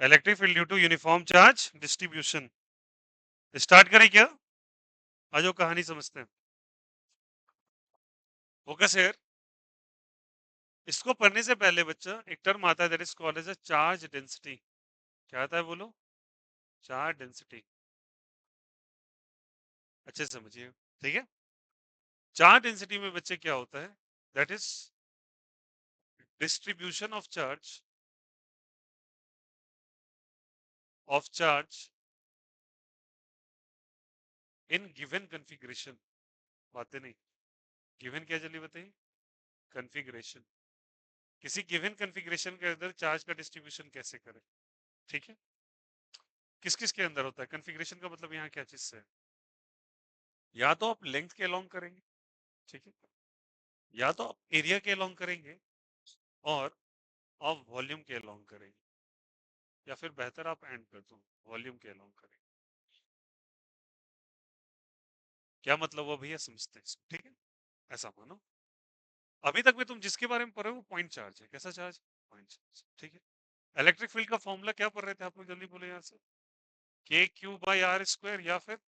Electric field due to uniform charge distribution. Start करें क्या? आज वो कहानी समझते हैं। Focus here. इसको पढ़ने से पहले बच्चा एक टर्म आता है that is called as a charge density. क्या आता है बोलो? Charge density. अच्छे से समझिए, ठीक है। चार्ज डेंसिटी में बच्चे क्या होता है? That is distribution of charge in given configuration. बातें नहीं। गिवन क्या जल्दी बताइए? कॉन्फ़िगरेशन। किसी गिवन कॉन्फ़िगरेशन के अंदर चार्ज का डिस्ट्रीब्यूशन कैसे करें? ठीक है। किस किस के अंदर होता है कॉन्फ़िगरेशन का मतलब यहाँ क्या चीज से है? या तो आप लेंथ के अलोंग करेंगे, ठीक है, या तो आप एरिया के अलोंग करेंगे, और आप वॉल्यूम के अलोंग करेंगे, या फिर बेहतर आप एंड कर दो, वॉल्यूम के अलोंग करेंगे। क्या मतलब वो भैया समझते हैं इसको, ठीक है। ऐसा मानो अभी तक में तुम जिसके बारे में पढ़ रहे हो वो पॉइंट चार्ज है। कैसा चार्ज? पॉइंट चार्ज, ठीक है। इलेक्ट्रिक फील्ड का फॉर्मूला क्या पढ़ रहे थे आप लोग? जल्दी बोले यहाँ से। के क्यू बाई आर स्क्वायर, या फिर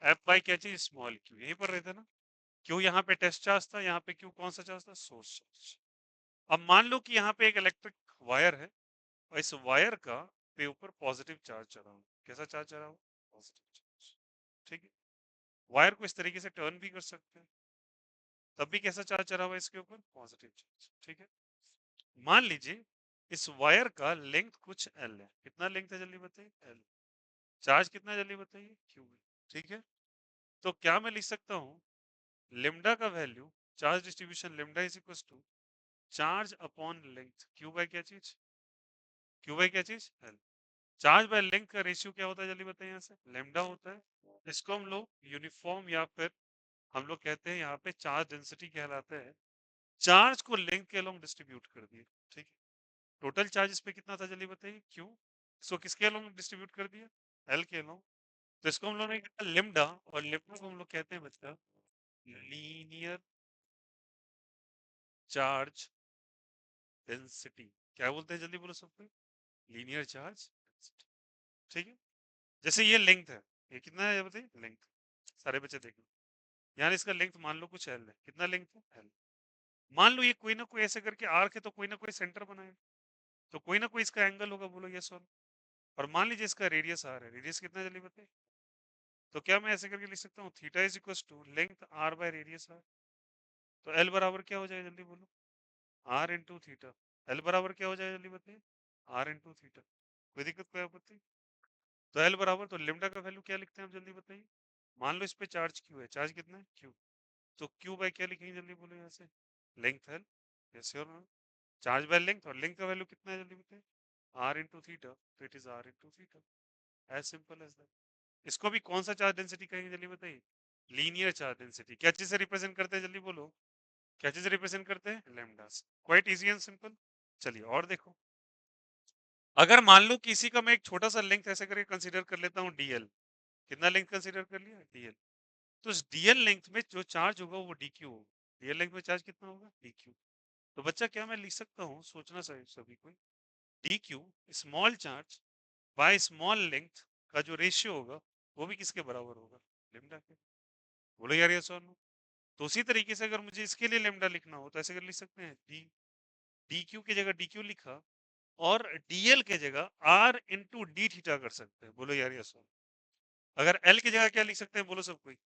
एफ बाई क्या चीज? Small Q. यही पढ़ रहे थे ना। क्यू यहाँ पे टेस्ट चार्ज था, यहाँ पे क्यू कौन सा चार्ज था? Source charge. अब मान लो कि यहाँ पे एक इलेक्ट्रिक वायर है, और इस वायर का पे ऊपर पॉजिटिव चार्ज चढ़ा हुआ। कैसा चार्ज चढ़ा हुआ? पॉजिटिव चार्ज, ठीक है। वायर को इस तरीके से टर्न भी कर सकते हैं, तब भी कैसा चार्ज चढ़ा हुआ है इसके ऊपर? पॉजिटिव चार्ज, ठीक है। मान लीजिए इस वायर का लेंथ कुछ एल है। कितना लेंथ है जल्दी बताइए? एल। चार्ज कितना है जल्दी बताइए? क्यू है, ठीक है। तो क्या मैं लिख सकता हूँ लिम्डा का value, charge distribution lambda is equal to charge upon length, q by क्या चीज? क्यू बाय क्या चीज? एल। चार्ज बाय लेंथ का रेशियो क्या होता है जल्दी बताइए? यहाँ से लेम्डा होता है। इसको हम लोग यूनिफॉर्म, या फिर हम लोग कहते हैं यहाँ पे चार्ज डेंसिटी कहलाता है। चार्ज को लेंथ के अलोंग डिस्ट्रीब्यूट कर दिए, ठीक है। टोटल चार्ज इस पे कितना था जल्दी बताइए? क्यू। इसको किसके अलोंग डिस्ट्रीब्यूट कर दिया? एल के अलोंग। तो इसको हम लोग ने कहा लिम्डा, और लिम्डा को हम लोग कहते हैं बच्चा लीनियर चार्ज डेंसिटी। क्या बोलते हैं जल्दी बोलो सब कोई? लीनियर चार्ज डेंसिटी, ठीक है। जैसे ये लेंथ है, ये कितना है ये बताइए? लेंथ। सारे बच्चे देखो, यानी इसका लेंथ मान लो कुछ एल है। कितना लेंथ है? एल। मान लो ये कोई ना कोई ऐसे करके आर्क है, तो कोई ना कोई सेंटर बनाएगा, तो कोई ना कोई इसका एंगल होगा। बोलो यस और नो। और मान लीजिए इसका रेडियस आर है। रेडियस कितना जल्दी बताइए? तो क्या मैं ऐसे करके लिख सकता हूँ theta is equal to length R by radius R. तो एल बराबर क्या हो जाएगा जल्दी बोलो? Are into theta. एल बराबर क्या हो जाएगा जल्दी बताइए? R into theta. कोई दिक्कत, कोई आपत्ति? तो एल बराबर, तो लिम्डा का वैल्यू क्या लिखते हैं आप जल्दी बताइए? मान लो इस पे चार्ज क्यू है। चार्ज कितना है? क्यू। तो क्यू बाय क्या लिखेंगे जल्दी बोलो यहाँ से? Length L. यस और नो? चार्ज बाय लेंथ, और लेंथ का वैल्यू कितना है जल्दी बताइए? R into theta. तो it is R into theta. As simple as that. इसको भी कौन सा चार्ज डेंसिटी कहेंगे जल्दी बताइए? Linear charge density. क्या चीज से रिप्रेजेंट करते हैं जल्दी बोलो? क्या चीज रिप्रेजेंट करते हैं? लैम्डा से। Quite easy and simple. चलिए और देखो, अगर मान लो किसी का मैं एक छोटा सा लेंथ ऐसे करके कंसीडर कर लेता हूँ डीएल। कितना लेंथ कंसीडर कर लिया? डीएल। तो इस डीएल लेंथ में जो चार्ज होगा वो डीक्यू होगा। डीएल लेंथ में चार्ज कितना होगा? डीक्यू। तो बच्चा क्या मैं लिख सकता हूँ, सोचना चाहिए सभी को, DQ small charge by small length का जो रेशियो होगा वो भी किसके बराबर होगा? लेम्डा के। बोलो यार ये सर। तो उसी तरीके से अगर मुझे इसके लिए लेम्डा लिखना हो तो ऐसे कर लिख सकते हैं, डी डी क्यू की जगह डी क्यू लिखा, और डीएल के जगह आर इंटू डी थीटा कर सकते हैं। बोलो यार यस। अगर एल की जगह क्या लिख सकते हैं? बोलो सब कोई।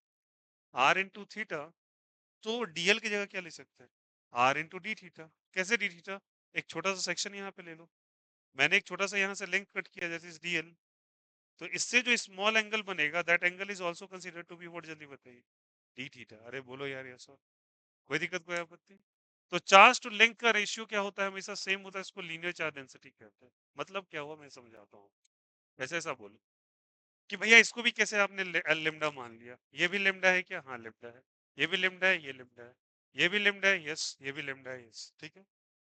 R into theta. तो डीएल की जगह क्या लिख सकते हैं? R into D theta. कैसे डी थीटा? एक छोटा सा सेक्शन यहाँ पे ले लो। मैंने एक छोटा सा यहाँ से लेंथ कट किया जैसे इस डीएल। तो इससे जो स्मॉल एंगल बनेगा that angle is also considered to be what जल्दी बताइए? D theta. अरे बोलो यार यस। कोई दिक्कत, कोई आपत्ति? तो चार्ज टू लेंथ का रेशियो क्या होता है? हमेशा सेम होता है। इसको लीनियर चार्ज डेंसिटी कहते हैं। मतलब क्या हुआ मैं समझाता हूँ। ऐसे ऐसा बोलो कि भैया इसको भी कैसे आपने लेमडा मान लिया? ये भी लेमडा है क्या? हाँ लेमडा है। ये भी लेमडा है, ये लेमडा है, ये भी लेमडा है, यस, ये भी लेमडा है, यस, ठीक है।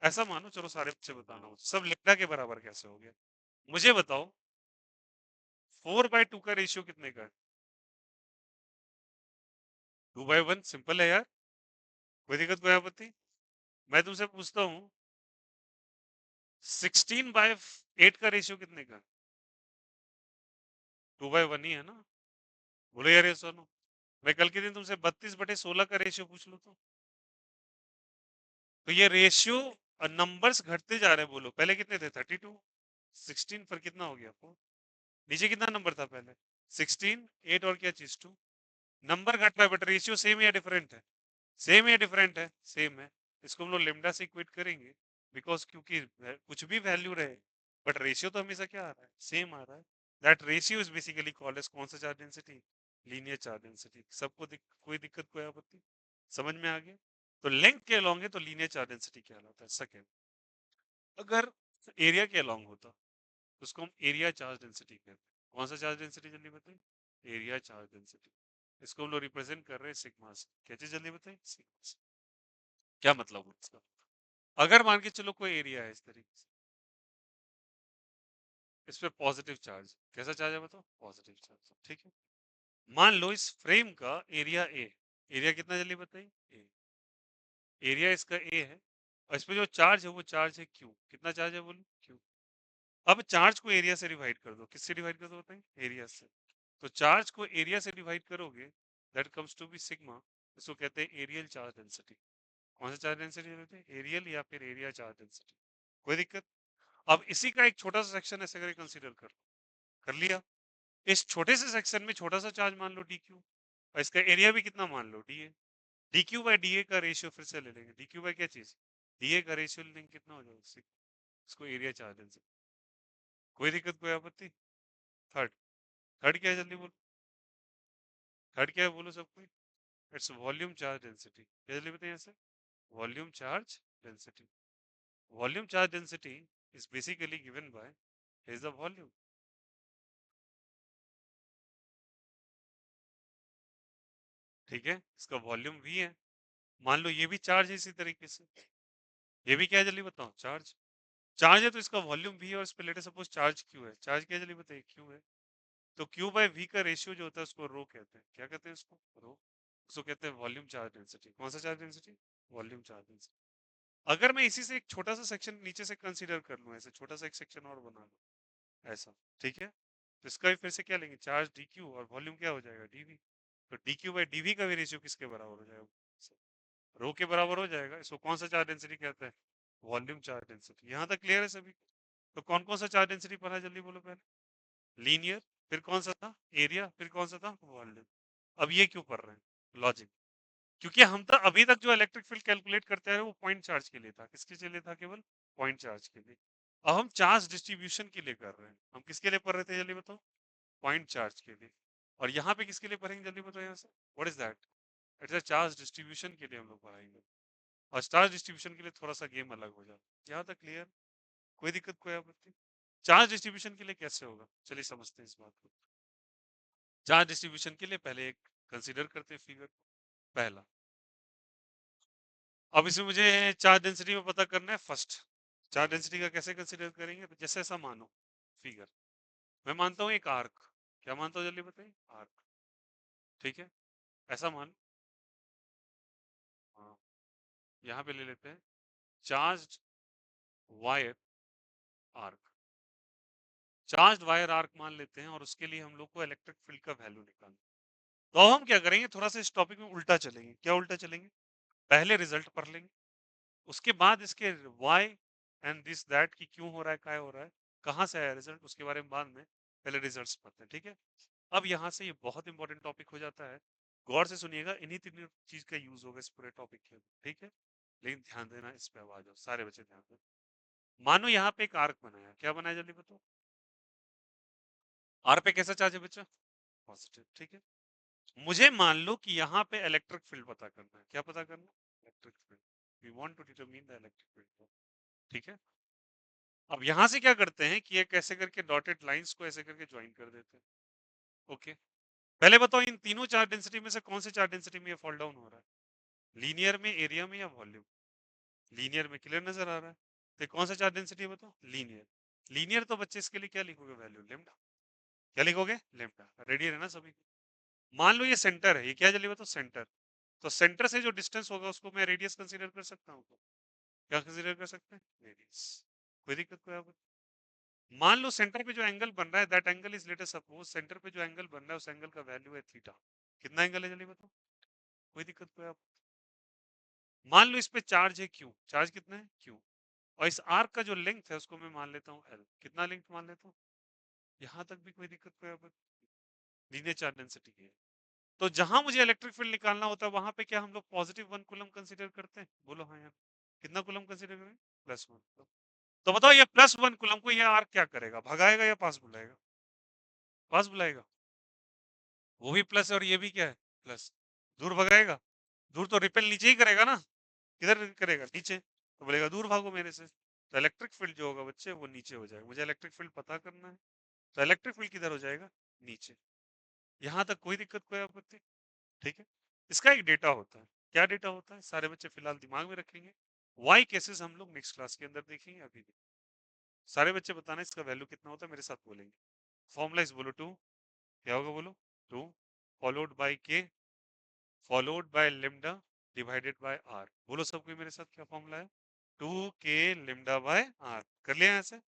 ऐसा मानो। चलो सारे बच्चे बताना हो सब लेमडा के बराबर कैसे हो गया? मुझे बताओ 4/2 का रेशियो कितने का है? 2/1। सिंपल है यार। कोई दिक्कत, कोई आपत्ति? मैं तुमसे पूछता हूँ 16/8 का रेशियो कितने का? 2/1 ही है ना। बोलो यार ये सुनो, मैं कल के दिन तुमसे 32/16 का रेशियो पूछ लो तो ये रेशियो नंबर्स घटते जा रहे हैं। बोलो पहले कितने थे? 32, 16 पर कितना हो गया 4। नीचे कितना नंबर था पहले? 16, 8 और क्या चीज 2। नंबर घट रहा है बट रेशियो सेम है या डिफरेंट है? सेम है या डिफरेंट है? सेम है। इसको हम लोग लेमडा से इक्वेट करेंगे, बिकॉज क्योंकि कुछ भी वैल्यू रहे बट रेशियो तो हमेशा क्या आ रहा है? सेम आ रहा है। That ratio is basically called as कौन सा charge density? Linear charge density. सबको कोई दिक्कत, कोई आपत्ति? समझ में आ गया? तो लेंथ के अलॉन्ग है तो लीनियर चार्ज डेंसिटी कहलाता है। सेकंड, अगर एरिया के अलॉन्ग होता तो उसको हम एरिया चार्ज डेंसिटी कहते हैं। कौन सा चार्ज डेंसिटी जल्दी बताइए? Area charge density. इसको हम लोग रिप्रेजेंट कर रहे हैं सिग्मा से। क्या चीज जल्दी बताइए? सिग्मा से। क्या मतलब हुआ इसका? अगर मान के चलो कोई एरिया है इस तरीके से, इस पे पॉजिटिव चार्ज, कैसा चार्ज है बताओ? पॉजिटिव चार्ज, ठीक है। मान लो इस फ्रेम का एरिया ए, एरिया कितना जल्दी बताइए? ए, एरिया इसका ए है और इस पे जो चार्ज है वो चार्ज है क्यू। कितना चार्ज है बोलो? क्यू। अब चार्ज को एरिया से डिवाइड कर दो। किससे डिवाइड कर दो बताइए? एरिया से। तो चार्ज को एरिया से डिवाइड करोगे, that comes to be sigma. इसको कहते हैं एरियल चार्ज डेंसिटी। कौन सा चार्ज डेंसिटी कहते हैं? एरियल या फिर एरिया चार्ज डेंसिटी। कोई दिक्कत? अब इसी का एक छोटा सा सेक्शन ऐसे करके कंसीडर कर लिया। इस छोटे से सेक्शन में छोटा सा चार्ज मान लो डी क्यू, और इसका एरिया भी कितना मान लो? D A. D q by d A का रेशियो फिर से ले लेंगे। डी क्यू बाई क्या चीज? डी ए का रेशियो ले लेंगे। कितना हो जाएगा? इसको एरिया चार्ज डेंसिटी। कोई दिक्कत, कोई आपत्ति? थर्ड, थर्ड क्या है जल्दी बोलो? थर्ड क्या है बोलो सब कोई? Its volume charge density. क्या जल्दी बताइए ऐसे? Volume charge density. Volume charge density is basically given by is the volume। ठीक है, इसका वॉल्यूम v है। मान लो ये भी चार्ज है इसी तरीके से। ये भी क्या है जल्दी बताओ? चार्ज। चार्ज है तो इसका वॉल्यूम v है और इस पे लेटे सपोज चार्ज q है। चार्ज क्या है जल्दी बताइए? q है। तो q बाय v का रेशियो जो होता है उसको रो कहते हैं। क्या कहते हैं उसको? रो। उसको कहते हैं वॉल्यूम चार्ज डेंसिटी। कौन सा charge density? Volume charge density. अगर मैं इसी से एक छोटा सा सेक्शन नीचे से कंसीडर कर लूं, ऐसे छोटा सा एक सेक्शन और बना लूं ऐसा, ठीक है, तो इसका भी फिर से क्या लेंगे? चार्ज डी क्यू और वॉल्यूम क्या हो जाएगा? डीवी। तो डी क्यू बाई डीवी का भी रेशियो किसके बराबर हो जाएगा? रो के बराबर हो जाएगा। इसको कौन सा चार्ज डेंसिटी कहते हैं? Volume charge density. यहाँ तक क्लियर है सभी? तो कौन कौन सा चार्ज डेंसिटी पढ़ा जल्दी बोलो पहले? लीनियर, फिर कौन सा था? एरिया, फिर कौन सा था? वॉल्यूम। अब ये क्यों पढ़ रहे हैं? लॉजिक। क्योंकि हम तो अभी तक जो इलेक्ट्रिक फील्ड कैलकुलेट करते हैं वो पॉइंट चार्ज के लिए था। किसके लिए था? केवल पॉइंट चार्ज के लिए। अब हम चार्ज डिस्ट्रीब्यूशन के लिए कर रहे हैं। हम किसके लिए पढ़ रहे थे जल्दी बताओ? पॉइंट चार्ज के लिए। और यहाँ पे किसके लिए पढ़ेंगे जल्दी बताओ? यहाँ से what is that? It's a charge distribution के लिए हम लोग पढ़ाएंगे। और चार्ज डिस्ट्रीब्यूशन के लिए थोड़ा सा गेम अलग हो जाता है। यहाँ तक क्लियर? कोई दिक्कत, कोई आपत्ति? चार्ज डिस्ट्रीब्यूशन के लिए कैसे होगा चलिए समझते हैं इस बात को। चार्ज डिस्ट्रीब्यूशन के लिए पहले एक कंसीडर करते हैं फिगर। पहला, अब इसमें मुझे चार्ज डेंसिटी में पता करना है फर्स्ट। चार्ज डेंसिटी का कैसे कंसीडर करेंगे? तो जैसे ऐसा मानो फिगर, मैं मानता हूँ एक आर्क। क्या मानता हूँ जल्दी बताइए? आर्क। ठीक है, ऐसा मान, हाँ, यहाँ पे ले लेते हैं charge wire arc. Charge wire arc मान लेते हैं और उसके लिए हम लोग को इलेक्ट्रिक फील्ड का वैल्यू निकालना। तो हम क्या करेंगे? थोड़ा सा इस टॉपिक में उल्टा चलेंगे। क्या उल्टा चलेंगे? पहले रिजल्ट पढ़ लेंगे, उसके बाद इसके वाई एंड दिस दैट की क्यों हो रहा है, क्या हो रहा है, कहाँ से आया रिजल्ट, उसके बारे में बाद में। पहले रिजल्ट्स पढ़ते हैं, ठीक है। अब यहाँ से ये बहुत इंपॉर्टेंट टॉपिक हो जाता है। गौर से सुनिएगा, इन्हीं तीन चीज का यूज होगा इस पूरे टॉपिक के, ठीक है। लेकिन ध्यान देना इस पे, आवाज हो सारे बच्चे ध्यान देना। मानो यहाँ पे एक आर्क बनाया। क्या बनाया जल्दी बताओ? आर पे कैसा चार्ज है बच्चा? पॉजिटिव, ठीक है। मुझे मान लो कि यहाँ पे इलेक्ट्रिक फील्ड पता करना है। क्या पता करना? Electric field. We want to determine the electric field, ठीक है। अब यहाँ से क्या करते हैं कि एक ऐसे करके डॉटेड लाइंस को ऐसे करके ज्वाइन कर देते हैं। ओके, पहले बताओ इन तीनों चार्ज डेंसिटी में से कौन से चार्ज डेंसिटी में ये फॉल डाउन हो रहा है? लीनियर में, एरिया में, या वॉल्यूम? लीनियर में। क्लियर नजर आ रहा है? तो कौन सा चार्ज डेंसिटी है बताओ? लीनियर। लीनियर तो बच्चे इसके लिए क्या लिखोगे वैल्यू? लेमडा। क्या लिखोगे? लेमडा। रेडी है ना सभी? मान लो ये सेंटर है, ये क्या जल्दी बताओ? सेंटर। तो सेंटर से जो डिस्टेंस होगा उसको मैं रेडियस कंसीडर कर सकता हूँ। क्या कंसीडर कर सकते हैं? रेडियस। कोई दिक्कत कोई आप मान लो सेंटर पे जो एंगल बन रहा है that angle is let us suppose centre पे जो एंगल बन रहा है उस एंगल का वैल्यू है थीटा। कितना एंगल है जल्दी बताओ। कोई दिक्कत कोई आप मान लो इस पे चार्ज है क्यू। चार्ज कितना है क्यू। और इस आर्क का जो लेंथ है उसको मैं मान लेता हूँ एल। कितना लेंथ मान लेता हूँ। यहाँ तक भी कोई दिक्कत कोई आप लीनियर चार्ज डेंसिटी है। तो जहां मुझे इलेक्ट्रिक फील्ड निकालना होता है वहां पे क्या हम लोग पॉजिटिव 1 कूलम कंसीडर करते हैं। बोलो हाँ यार। कितना कूलम कंसीडर करें। +1। तो बताओ ये +1 कूलम को ये आर्क क्या करेगा भगाएगा या पास बुलाएगा। पास बुलाएगा। वो भी प्लस है और ये भी क्या है प्लस। दूर भगाएगा। दूर तो रिपेल नीचे ही करेगा ना। किधर करेगा नीचे तो बोलेगा दूर भागो मेरे से। तो इलेक्ट्रिक फील्ड जो होगा बच्चे वो नीचे हो जाएगा। मुझे इलेक्ट्रिक फील्ड पता करना है। तो इलेक्ट्रिक फील्ड किधर हो जाएगा नीचे। यहाँ तक कोई दिक्कत कोई आपत्ति। ठीक है। इसका एक डेटा होता है। क्या डेटा होता है सारे बच्चे फिलहाल दिमाग में रखेंगे। वाई केसेस हम लोग नेक्स्ट क्लास के अंदर देखेंगे। अभी भी सारे बच्चे बताना इसका वैल्यू कितना होता है मेरे साथ बोलेंगे। फॉर्मूला इज बोलो 2। क्या होगा बोलो 2 followed by k followed by lambda divided by R. बोलो सब कोई मेरे साथ क्या फॉर्मूला है 2 के लिम्डा बाय आर। कर लिया ऐसे।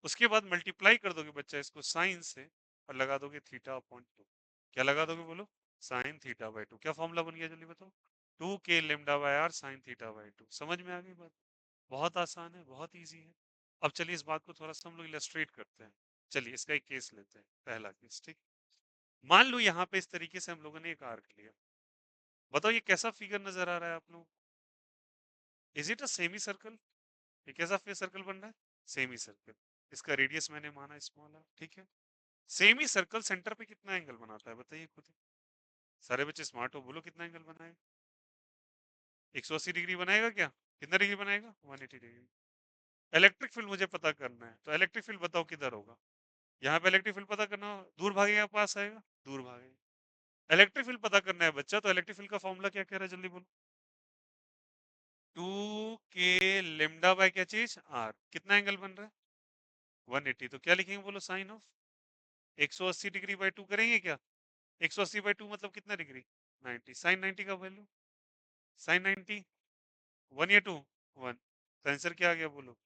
उसके बाद मल्टीप्लाई कर दोगे बच्चा इसको साइन से और लगा दोगे थीटा अपॉन 2। क्या लगा दोगे बोलो साइन थीटा बाय 2। क्या फॉर्मूला बन गया जल्दी बताओ 2 k lambda by R sine theta by 2। समझ में आ गई बात। बहुत आसान है बहुत इजी है। अब चलिए इस बात को थोड़ा सा हम लोग इलस्ट्रेट करते हैं। चलिए इसका एक केस लेते हैं पहला केस। ठीक। मान लो यहाँ पे इस तरीके से हम लोगों ने एक आर्क लिया। बताओ ये कैसा फिगर नजर आ रहा है आप लोग। Is it a semi circle. ये कैसा सर्कल बन रहा है सेमी सर्कल। इसका रेडियस मैंने माना स्मॉल है। ठीक है। सेमी सर्कल सेंटर पे कितना एंगल बनाता है बताइए खुद ही। सारे बच्चे स्मार्ट हो बोलो कितना एंगल बनाएगा। 180 डिग्री बनाएगा क्या। कितना डिग्री बनाएगा 180 डिग्री। इलेक्ट्रिक फील्ड मुझे पता करना है तो इलेक्ट्रिक फील्ड बताओ किधर होगा। यहाँ पे इलेक्ट्रिक फील्ड पता करना हो, दूर भागेगा पास आएगा दूर भागेगा। इलेक्ट्रिक फील्ड पता करना है बच्चा तो इलेक्ट्रिक फील्ड का फॉर्मूला क्या कह रहा है जल्दी बोलो 2 के लिम्डा बाय क्या चीज आर। कितना एंगल बन रहा है 180। तो क्या लिखेंगे बोलो साइन ऑफ 180 डिग्री बाय 2 करेंगे क्या। 180 बाय 2 मतलब कितना डिग्री 90। साइन 90 का वैल्यू साइन 90 1 या 2 1। तो आंसर क्या आ गया बोलो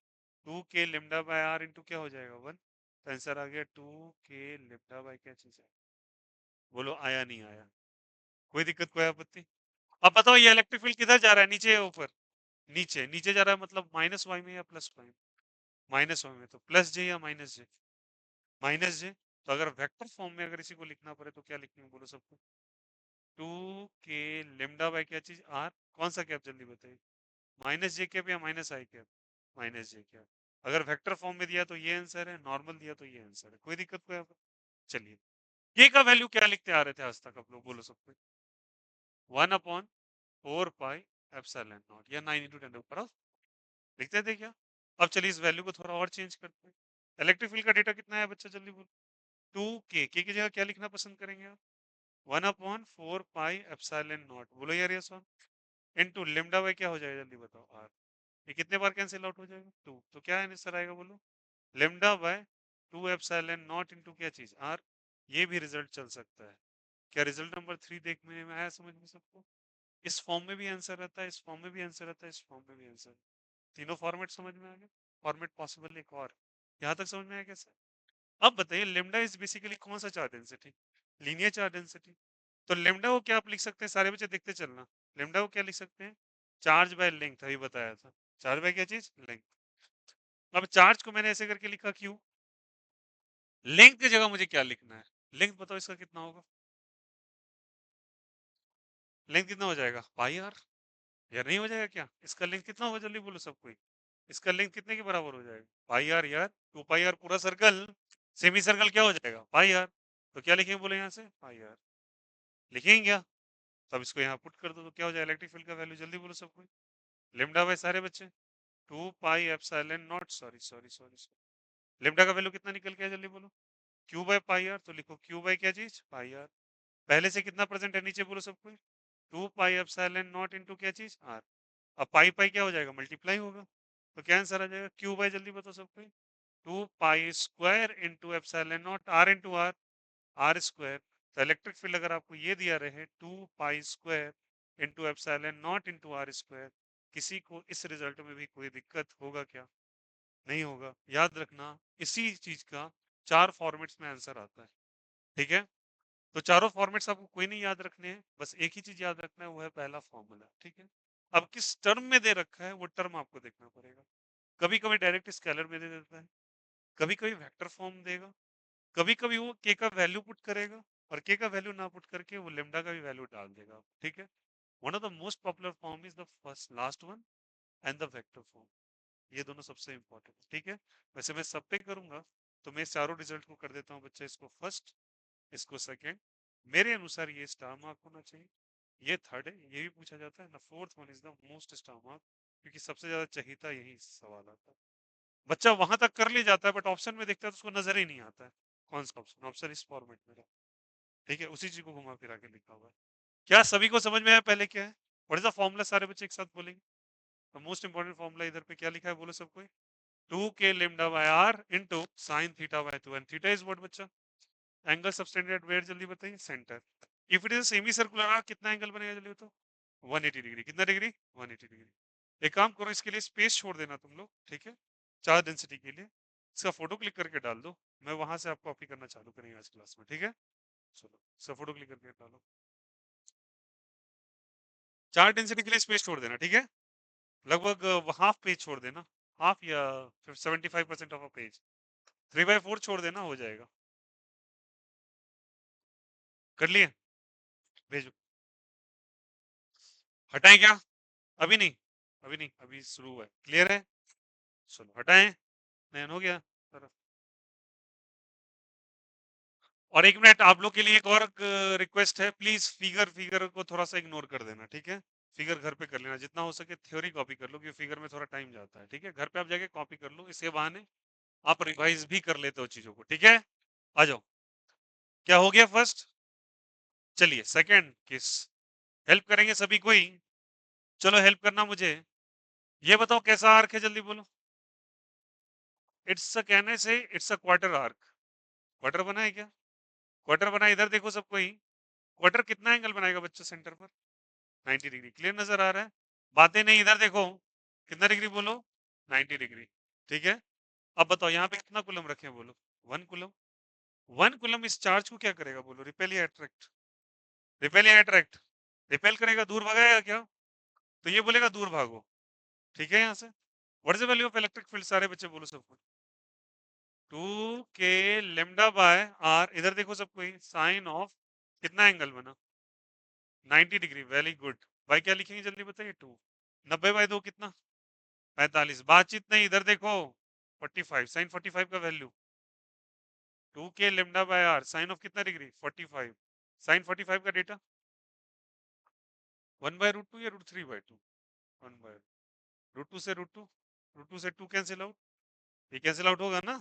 2 k lambda by R into क्या हो जाएगा 1। तो आंसर आ गया 2 के लिम्डा बाय क्या चीज है। बोलो आया नहीं आया। कोई दिक्कत कोई आपत्ति। अब बताओ ये इलेक्ट्रिक फील्ड किधर जा रहा है नीचे या ऊपर। नीचे नीचे जा रहा है मतलब माइनस वाई में या प्लस वाई में। माइनस वाई में तो प्लस जे या माइनस जे। माइनस जे। तो अगर वेक्टर फॉर्म में अगर इसी को लिखना पड़े तो क्या लिखेंगे बोलो सबको 2 के लिम्डा बाय क्या चीज आर। कौन सा कैप जल्दी बताइए माइनस जे कैप या माइनस आई कैप। माइनस जे कैप। अगर वेक्टर फॉर्म में दिया तो ये आंसर है नॉर्मल दिया तो ये आंसर है। कोई दिक्कत कोई आपको। चलिए के का वैल्यू क्या लिखते आ रहे थे आज तक आप लोग बोलो सबको 1/4 पाई एप्सिलॉन नॉट या 9 × 10 ऊपर लिखते थे क्या। अब चलिए इस वैल्यू को थोड़ा और चेंज करते हैं। इलेक्ट्रिक फील्ड का डेटा कितना है बच्चा जल्दी बोलो 2 के की जगह क्या लिखना पसंद करेंगे आप 1/4 पाई एप्सिलॉन नॉट। बोलो यार ये सॉन इनटू लिम्डा बाय क्या हो जाएगा जल्दी बताओ आर। ये कितने बार कैंसिल आउट हो जाएगा 2। तो क्या आंसर आएगा बोलो लिम्डा बाय 2 एप्सिलॉन नॉट इंटू क्या चीज आर। ये भी रिजल्ट चल सकता है। क्या रिजल्ट नंबर 3 देखने में आया समझ में सबको। इस फॉर्म में भी आंसर रहता है इस फॉर्म में भी आंसर रहता है इस फॉर्म में भी आंसर। तीनों फॉर्मेट समझ में आ गए। फॉर्मेट पॉसिबल एक और यहाँ तक समझ में आया कैसे। अब बताइए लेमडा इज बेसिकली कौन सा charge density linear charge density. तो लेमडा को क्या आप लिख सकते हैं सारे बच्चे देखते चलना। लेमडा को क्या लिख सकते हैं चार्ज बाय लेंथ अभी बताया था। चार्ज बाय क्या चीज लेंथ। अब चार्ज को मैंने ऐसे करके लिखा क्यों लेंथ की जगह मुझे क्या लिखना है। लेंथ बताओ इसका कितना होगा। लेंथ कितना हो जाएगा पाई आर। यार नहीं हो जाएगा क्या इसका लेंथ कितना होगा जल्दी बोलो सब कोई। इसका लेंथ कितने के बराबर हो जाएगा पाई आर यार 2 पाई आर पूरा सर्कल। सेमी सर्कल क्या हो जाएगा पाई आर। तो क्या लिखेंगे बोले यहाँ से पाई आर लिखेंगे क्या। तब इसको यहाँ पुट कर दो तो क्या हो जाएगा इलेक्ट्रिक फील्ड का वैल्यू जल्दी बोलो सब कोई। लिम्डा बाय सारे बच्चे 2 pi epsilon naught sorry sorry sorry sorry lambda का वैल्यू कितना निकल के आया जल्दी बोलो क्यू बाय पाई आर। तो लिखो क्यू बाय क्या चीज पाई आर। पहले से कितना प्रेजेंट है नीचे बोलो सब कोई 2 पाई एप्सिलॉन नॉट इंटू क्या चीज आर। अब पाई पाई क्या हो जाएगा मल्टीप्लाई होगा। तो क्या आंसर आ जाएगा क्यू बाय जल्दी बताओ सब कोई 2 pi square into epsilon not R into R R square. तो इलेक्ट्रिक फील्ड अगर आपको ये दिया रहे 2 pi square into epsilon not into R square किसी को इस रिजल्ट में भी कोई दिक्कत होगा क्या। नहीं होगा। याद रखना, इसी चीज का 4 फॉर्मेट्स में आंसर आता है। ठीक है, तो चारों फॉर्मेट्स आपको कोई नहीं याद रखने हैं, बस एक ही चीज याद रखना है, वो है पहला फॉर्मूला। ठीक है, अब किस टर्म में दे रखा है वो टर्म आपको देखना पड़ेगा। कभी कभी डायरेक्ट स्केलर में दे देता है, कभी कभी वेक्टर फॉर्म देगा, कभी कभी वो के का वैल्यू पुट करेगा, और के का वैल्यू ना पुट करके वो लेमडा का भी वैल्यू डाल देगा। ठीक है, one of the most popular form is the first last one and the vector form. ये दोनों सबसे इंपॉर्टेंट है। ठीक है, वैसे मैं सब पे करूंगा, तो मैं इस चारों रिजल्ट को कर देता हूँ बच्चा, इसको फर्स्ट, इसको सेकंड, मेरे अनुसार ये स्टार मार्क होना चाहिए, ये थर्ड है, ये भी पूछा जाता है ना, fourth one is the most star mark, क्योंकि सबसे ज्यादा चाहिए यही सवाल आता है। बच्चा वहां तक कर ले जाता है, बट ऑप्शन में देखता है तो उसको नजर ही नहीं आता है कौन सा ऑप्शन, ऑप्शन इस फॉर्मेट में रहा। ठीक है, उसी चीज को घुमा फिरा के लिखा हुआ है। क्या सभी को समझ में आया पहले क्या है? व्हाट इज द फॉर्मूला, सारे बच्चे एक साथ बोलेंगे। तो मोस्ट इंपॉर्टेंट फॉर्मूला इधर पे क्या लिखा है, बोलो सब कोई। 2k lambda by r into sin theta by 2, and theta is what बच्चा? एंगल सबटेंडेड एट वेयर, जल्दी बताइए, centre. If it is semi circular arc, कितना एंगल बनेगा जल्दी बताओ? 180 डिग्री। कितना डिग्री? 180 डिग्री। एक काम करो, इसके लिए स्पेस छोड़ देना तुम लोग, ठीक है, चार्ज डेंसिटी के लिए। इसका फोटो क्लिक करके डाल दो, मैं वहां से आपको कॉपी करना चालू करेंगे आज क्लास में। ठीक है, चलो इसका फोटो क्लिक करके डालो। चार्ज डेंसिटी के लिए स्पेस छोड़ देना, ठीक है, लगभग हाफ पेज छोड़ देना, हाफ या 75% ऑफ अ पेज, 3/4 छोड़ देना, हो जाएगा। कर लिए? भेजो। हटाएं क्या? अभी नहीं, अभी नहीं, अभी शुरू हुआ है, क्लियर है? चलो हटाएं, नयन हो गया तरफ। और एक मिनट, आप लोग के लिए एक और रिक्वेस्ट है, प्लीज फिगर फिगर को थोड़ा सा इग्नोर कर देना। ठीक है, फिगर घर पे कर लेना, जितना हो सके थ्योरी कॉपी कर लो, क्योंकि फिगर में थोड़ा टाइम जाता है। ठीक है, घर पे आप जाके कॉपी कर लो, इसके बहाने आप रिवाइज भी कर लेते हो चीजों को। ठीक है, आ जाओ। क्या हो गया फर्स्ट? चलिए सेकंड किस, हेल्प करेंगे सभी कोई? चलो हेल्प करना मुझे, ये बताओ कैसा आर्क है, जल्दी बोलो। इट्स कहने से it's a quarter arc. Quarter बना है क्या? क्वार्टर बना है, इधर देखो सब कोई। क्वार्टर कितना एंगल बनाएगा बच्चा सेंटर पर? 90 डिग्री। क्लियर नजर आ रहा है? बातें नहीं, इधर देखो, कितना डिग्री बोलो? 90 डिग्री। ठीक है, अब बताओ यहाँ पे कितना कुलम रखे हैं, बोलो? 1 कुलम। 1 कुलम इस चार्ज को क्या करेगा, बोलो? रिपेल या अट्रैक्ट? रिपेल या अट्रैक्ट? रिपेल करेगा, दूर भगाएगा क्या? तो ये बोलेगा दूर भागो। ठीक है, यहाँ से what is the value of electric field, सारे बच्चे बोलो सबको। 2k लेमडा बाय आर, इधर देखो सब कोई, साइन ऑफ कितना एंगल बना? 90 डिग्री। Very good. भाई क्या लिखेंगे जल्दी बताइए? 2। 90/2 कितना? 45। बातचीत नहीं, इधर देखो, 45, साइन 45 का value. 2k lambda by R, sine of कितना डिग्री? 45। साइन 45 का डेटा 1/√2 या √3/2? 1 √2 से √2, √2 से 2 कैंसिल आउट, ये कैंसिल आउट होगा ना,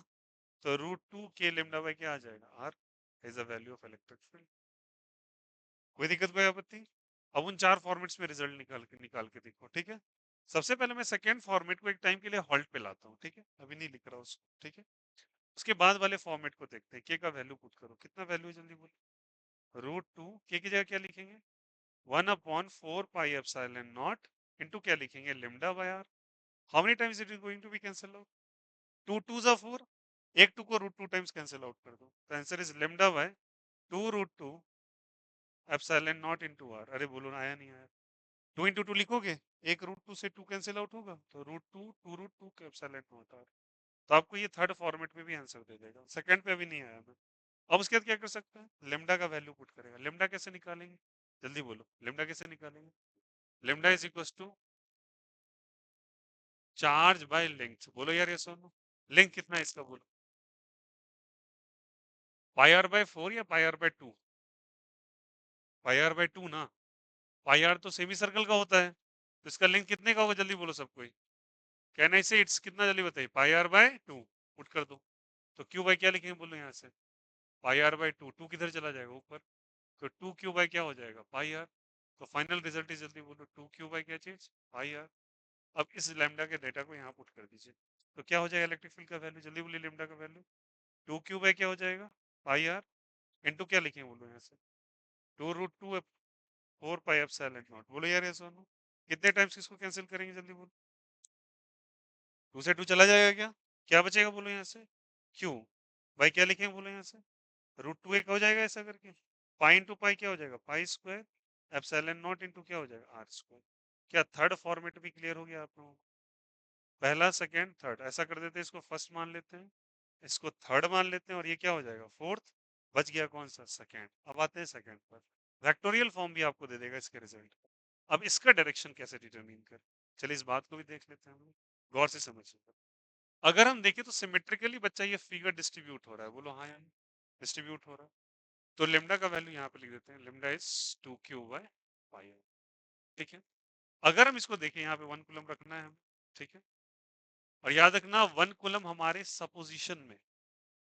तो √2k लेमडा बाय क्या आ जाएगा? R is the value of electric field. कोई दिक्कत, कोई आपत्ति? अब उन 4 फॉर्मेट्स में रिजल्ट निकाल के देखो। ठीक है, सबसे पहले मैं सेकेंड फॉर्मेट को एक टाइम के लिए हॉल्ट पे लाता हूँ। ठीक है, अभी नहीं लिख रहा उसको। ठीक है, उसके बाद वाले फॉर्मेट को देखते हैं। के का वैल्यू पुट करो, कितना वैल्यू है जल्दी बोलो? √2, के की जगह क्या लिखेंगे? 1/4 पाई एप्सिलॉन नॉट इंटू क्या लिखेंगे? Lambda by R. How many times it is going to be cancel out? 2 2 जा 4, एक 2 को √2 टाइम्स कैंसिल आउट कर दो, तो answer is lambda by 2 √2 epsilon not into R. अरे बोलो ना, आया नहीं आया? 2 × 2 लिखोगे, एक √2 से 2 कैंसिल आउट होगा, तो √2 2 √2 एप्सिलॉन नॉट आर। तो आपको ये थर्ड फॉर्मेट में भी आंसर दे देगा। सेकंड पे अभी नहीं आया मैं। अब उसके बाद क्या कर सकते हैं? लेमडा का वैल्यू पुट करेगा। लेमडा कैसे निकालेंगे, जल्दी बोलो? लेमडा कैसे निकालेंगे? Lambda is equal to charge by length. बोलो यार, ये सुनो, लेंथ कितना है इसका, बोलो? πr/4 या πr/2? πr/2 ना, πr तो सेमी सर्कल का होता है, तो इसका लेंथ कितने का होगा, जल्दी बोलो सब कोई? कहना इसे इट्स कितना, जल्दी बताइए? πr/2 पुट कर दो, तो क्यू बाई क्या लिखेंगे, बोलो यहाँ से? πr/2, 2 किधर चला जाएगा ऊपर, तो 2q बाई क्या हो जाएगा? पाई आर। तो फाइनल रिजल्ट इज, जल्दी बोलो, 2q बाई क्या चीज? पाई आर। अब इस लैम्डा के डेटा को यहाँ पुट कर दीजिए, तो क्या हो जाएगा इलेक्ट्रिक फील्ड का वैल्यू, जल्दी बोलिए? लैम्डा का वैल्यू 2q बाई क्या हो जाएगा? पाई आर इंटू क्या लिखेंगे, बोलो यहाँ से? 2 √2 4 पाई एप्सिलॉन नॉट। बोलो यार, ये सुनो, कितने टाइम्स इसको कैंसिल करेंगे, जल्दी बोलो? 2 से 2 चला जाएगा क्या? क्या बचेगा बोलो यहाँ से, क्यों भाई क्या लिखेंगे बोलो यहाँ से, √2 एक हो जाएगा ऐसा करके, पाई इंटू पाई क्या हो जाएगा, pi square epsilon not into क्या हो जाएगा, आर स्क्वायर। क्या थर्ड फॉर्मेट भी क्लियर हो गया आप लोगों को, पहला सेकंड थर्ड ऐसा कर देते हैं, इसको फर्स्ट मान लेते हैं, इसको थर्ड मान लेते हैं, और ये क्या हो जाएगा फोर्थ, बच गया कौन सा सेकंड। अब आते हैं सेकंड पर, वेक्टोरियल फॉर्म भी आपको दे देगा इसके रिजल्ट। अब इसका डायरेक्शन कैसे डिटरमिन कर, चलिए इस बात को भी देख लेते हैं हम लोग, गौर से समझिए। अगर हम देखें तो सिमेट्रिकली बच्चा ये फिगर डिस्ट्रीब्यूट हो रहा है, बोलो हाँ यार डिस्ट्रीब्यूट हो रहा है, तो लेमडा का वैल्यू यहाँ पे लिख देते हैं, लेमडा इज 2 क्यू बाय 5। ठीक है, अगर हम इसको देखें यहाँ पे 1 कूलम रखना है हमें, ठीक है, और याद रखना 1 कूलम हमारे सपोजिशन में,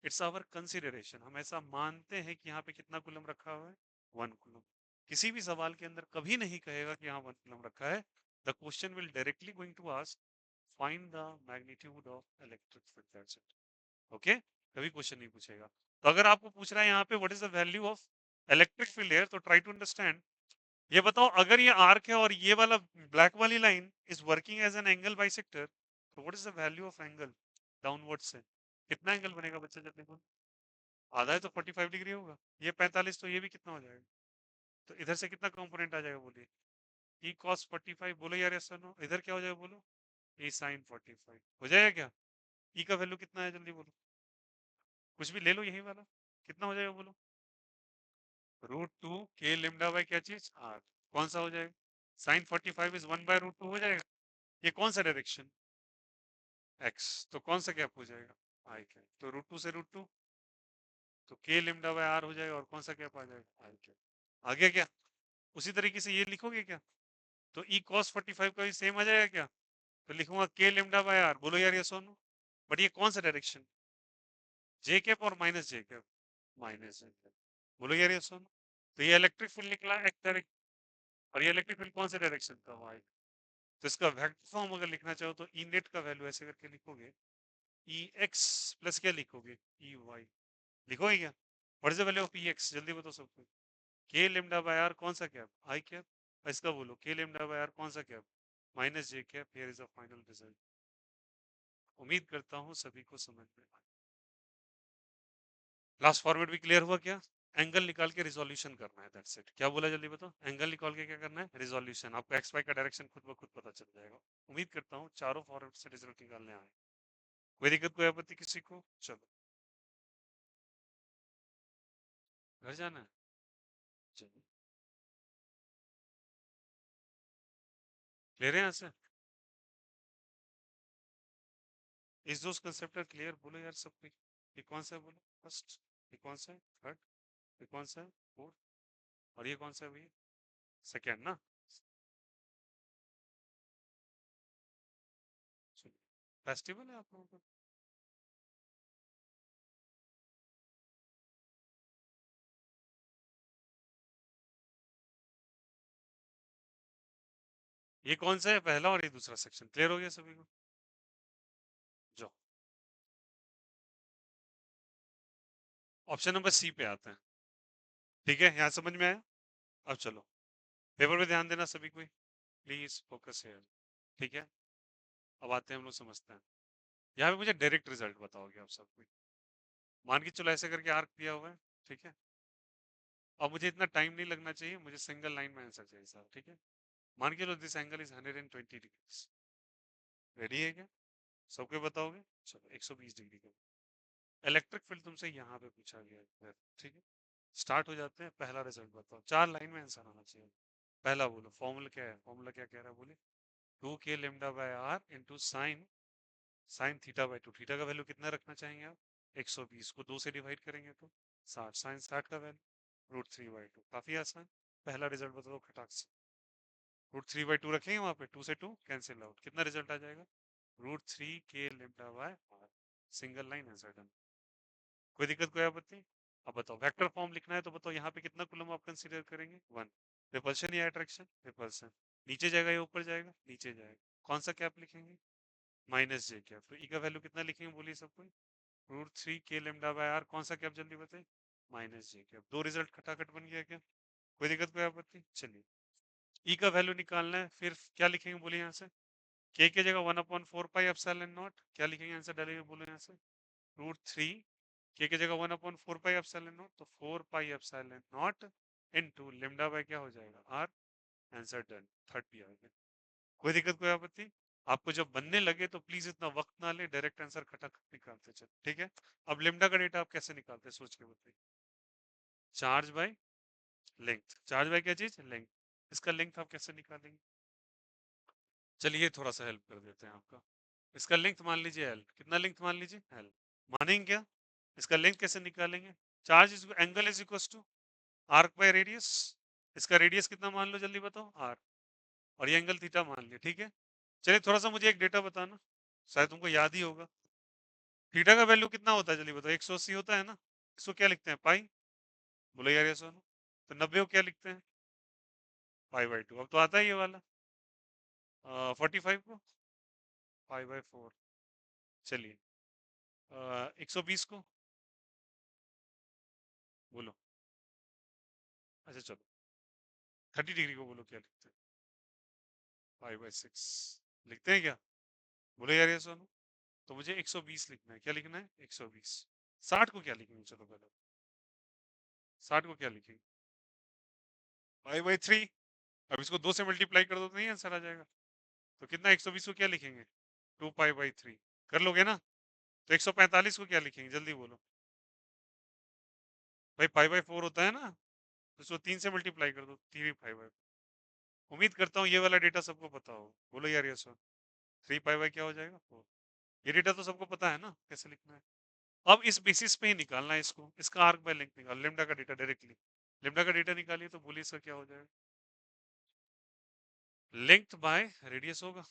इट्स आवर कंसिडरेशन, हम ऐसा मानते हैं कि यहाँ पे कितना कूलम रखा हुआ है, 1 कूलम। किसी भी सवाल के अंदर कभी नहीं कहेगा कि यहाँ 1 कूलम रखा है, the question will directly going to ask find the magnitude of electric field, that's it. Okay, कभी क्वेश्चन नहीं पूछेगा। तो अगर आपको पूछ रहा है यहाँ पे what is the value of electric field here, तो ट्राई टू अंडरस्टैंड, ये बताओ अगर ये आर्क है और ये वाला ब्लैक वाली line is working as an angle bisector, तो what is the value of angle downward से, कितना एंगल बनेगा बच्चा जल्दी बोलो, आधा है तो 45 डिग्री होगा, ये 45, तो ये भी कितना हो जाएगा, तो इधर से कितना कंपोनेंट आ जाएगा बोलिए, ई कॉस 45, बोलो यार ऐसा नो, इधर क्या हो जाएगा बोलो, ई साइन 45 हो जाएगा क्या, ई का वैल्यू कितना है जल्दी बोलो, कुछ भी ले लो यही वाला, कितना हो जाएगा बोलो, √2 के लेमडा बाय क्या चीज आर, कौन सा हो जाएगा, साइन 45 इज 1/√2 हो जाएगा, ये कौन सा डायरेक्शन, एक्स, तो कौन सा गैप हो जाएगा, आई कैप, तो √2 से √2, तो के लेमडा बाय आर हो जाएगा, और कौन सा गैप आ जाएगा, आई कैप। आ गया क्या, उसी तरीके से ये लिखोगे क्या, तो ई कॉस 45 का भी सेम आ जाएगा क्या, तो लिखूंगा के लेमडा बाय आर, बोलो यार ये सोनो, बट ये कौन सा डायरेक्शन, जे कैप और माइनस जे कैप, माइनस जे कैप, बोलो यार ये सोनो, तो ये इलेक्ट्रिक फील्ड निकला एक डायरेक्ट, और ये इलेक्ट्रिक फील्ड कौन से डायरेक्शन का, वाई। तो इसका वेक्टर फॉर्म अगर लिखना चाहो तो ई नेट का वैल्यू ऐसे करके लिखोगे, ई एक्स प्लस क्या लिखोगे, ई वाई, लिखोगे क्या, what is the value of E x, जल्दी बताओ सबको, के लेमडा बाय आर कौन सा कैप, आई कैप, इसका बोलो के लेमडा बाय आर कौन सा cap, minus J cap, here is the final result. उम्मीद करता हूँ सभी को समझ में आया। लास्ट फॉर्मेट भी क्लियर हुआ क्या, एंगल निकाल के रिजोल्यूशन करना है, दैट्स इट। क्या बोला जल्दी बताओ, एंगल निकाल के क्या करना है, रिजोल्यूशन, आपको एक्स वाई का डायरेक्शन खुद ब खुद पता चल जाएगा। उम्मीद करता हूँ चारों फॉर्मेट से रिजल्ट निकालने आए, कोई दिक्कत कोई आपत्ति किसी को, चलो घर जाना है, चलो ले रहे हैं यहाँ से, इस दोस्त कंसेप्ट है क्लियर, बोलो यार सब कोई, ये कौन सा है बोलो फर्स्ट, ये कौन सा है थर्ड, ये कौन सा है फोर्थ, और ये कौन सा है भैया सेकेंड ना, फेस्टिवल है आप लोगों का, ये कौन सा है पहला और ये दूसरा सेक्शन, क्लियर हो गया सभी को, जो ऑप्शन नंबर सी पे आते हैं, ठीक है यहाँ समझ में आया। अब चलो पेपर पे ध्यान देना सभी कोई, प्लीज फोकस है, ठीक है। अब आते हैं हम लोग समझते हैं, यहाँ पे मुझे डायरेक्ट रिजल्ट बताओगे आप सब कोई, मान के चलो ऐसे करके आर्क दिया हुआ है, ठीक है, और मुझे इतना टाइम नहीं लगना चाहिए, मुझे सिंगल लाइन में आंसर चाहिए साहब, ठीक है। मान के लो this angle is 120 degree, ready है क्या, सबको बताओगे, चलो 120 डिग्री का इलेक्ट्रिक फील्ड तुमसे यहाँ पे पूछा गया है, ठीक है। स्टार्ट हो जाते हैं, पहला रिजल्ट बताओ, 4 लाइन में आंसर आना चाहिए। पहला बोलो फॉर्मूला क्या है, फॉर्मूला क्या कह रहा है बोले, 2 k lambda by R into sine, sine theta by 2, theta का वैल्यू कितना रखना चाहेंगे आप, 120 को 2 से डिवाइड करेंगे तो 60, साइन 60 का वैल्यू √3/2, काफी आसान। पहला रिजल्ट बताओ खटाक से, √3/2 रखेंगे वहां पे, 2 से 2 कैंसिल आउट, कितना रिजल्ट आ जाएगा, √3 k lambda by R, single line answer done, कोई दिक्कत कोई आपत्ति। अब बताओ वेक्टर फॉर्म लिखना है तो बताओ यहाँ पे कितना कूलम आप कंसीडर करेंगे, 1, रिपल्शन या अट्रैक्शन, रिपल्सन, नीचे जाएगा या ऊपर जाएगा, नीचे जाएगा, कौन सा कैप लिखेंगे, माइनस जे कैप, तो ई का वैल्यू कितना लिखेंगे बोलिए सबको, √3 k लेमडा बाय आर, कौन सा कैप जल्दी बताए, माइनस जे कैप, दो रिजल्ट खटाखट बन गया क्या, कोई दिक्कत कोई आपत्ति, चलिए ई का वैल्यू निकालना है, फिर क्या लिखेंगे बोलिए यहाँ से, के जगह 1/4 पाई एप्सिलॉन नॉट, क्या लिखेंगे आंसर डालेंगे, बोलो यहाँ से। √3 के जगह 1/4 पाई एप्सिलॉन नॉट, तो 4 पाई epsilon not into lambda by क्या हो जाएगा आर। आंसर डन, थर्ड भी आ गया। कोई दिक्कत, कोई आपत्ति? आपको जब बनने लगे तो प्लीज इतना वक्त ना ले, डायरेक्ट आंसर खटक निकालते चल, ठीक है। अब लेमडा का डेटा आप कैसे निकालते हैं, सोच के बताइए। Charge by length, charge by क्या चीज, लेंथ। इसका लेंथ आप कैसे निकालेंगे, चलिए थोड़ा सा हेल्प कर देते हैं आपका। इसका लेंथ मान लीजिए एल, कितना लेंथ मान लीजिए एल, मानेंगे क्या? इसका लेंथ कैसे निकालेंगे, charge is angle is equal to arc by radius. इसका रेडियस कितना मान लो जल्दी बताओ, आर, और ये एंगल थीटा मान लिया, ठीक है। चलिए थोड़ा सा मुझे एक डेटा बताना, शायद तुमको याद ही होगा। थीटा का वैल्यू कितना होता है जल्दी बताओ, 180 होता है ना। इसको क्या लिखते हैं, पाई, बोलो यार ये सुनो। तो 90 को क्या लिखते हैं, पाई/2। अब तो आता है ये वाला 45 को पाई/4। चलिए 120 को बोलो, अच्छा चलो 30 डिग्री को बोलो, क्या लिखते हैं, पाई/6 लिखते हैं क्या, बोलो यार ये सुनो। तो मुझे 120 लिखना है, क्या लिखना है 120। 60 को क्या लिखेंगे, चलो पहले 60 को क्या लिखेंगे, पाई/3। अब इसको 2 से मल्टीप्लाई कर दो तो नहीं आंसर आ जाएगा। तो कितना 120 को क्या लिखेंगे, 2 पाई/3। कर लोगे ना। तो 145 को क्या लिखेंगे, जल्दी बोलो। भाई पाई/4 होता है ना, तो इसको 3 से मल्टीप्लाई कर दो, 3 पाई/4। उम्मीद करता हूँ ये वाला डेटा सबको पता हो, बोलो यार ये सर। 3 पाई/4 क्या हो जाएगा, 4। ये डेटा तो सबको पता है ना कैसे लिखना है। अब इस बेसिस पे ही निकालना है इसको, इसका आर्क बाय लेंथ निकाल, लेमडा का डेटा डायरेक्टली। लेमडा का डेटा निकालिए तो बोलिए इसका क्या हो जाएगा, लेंथ बाय रेडियस होगा।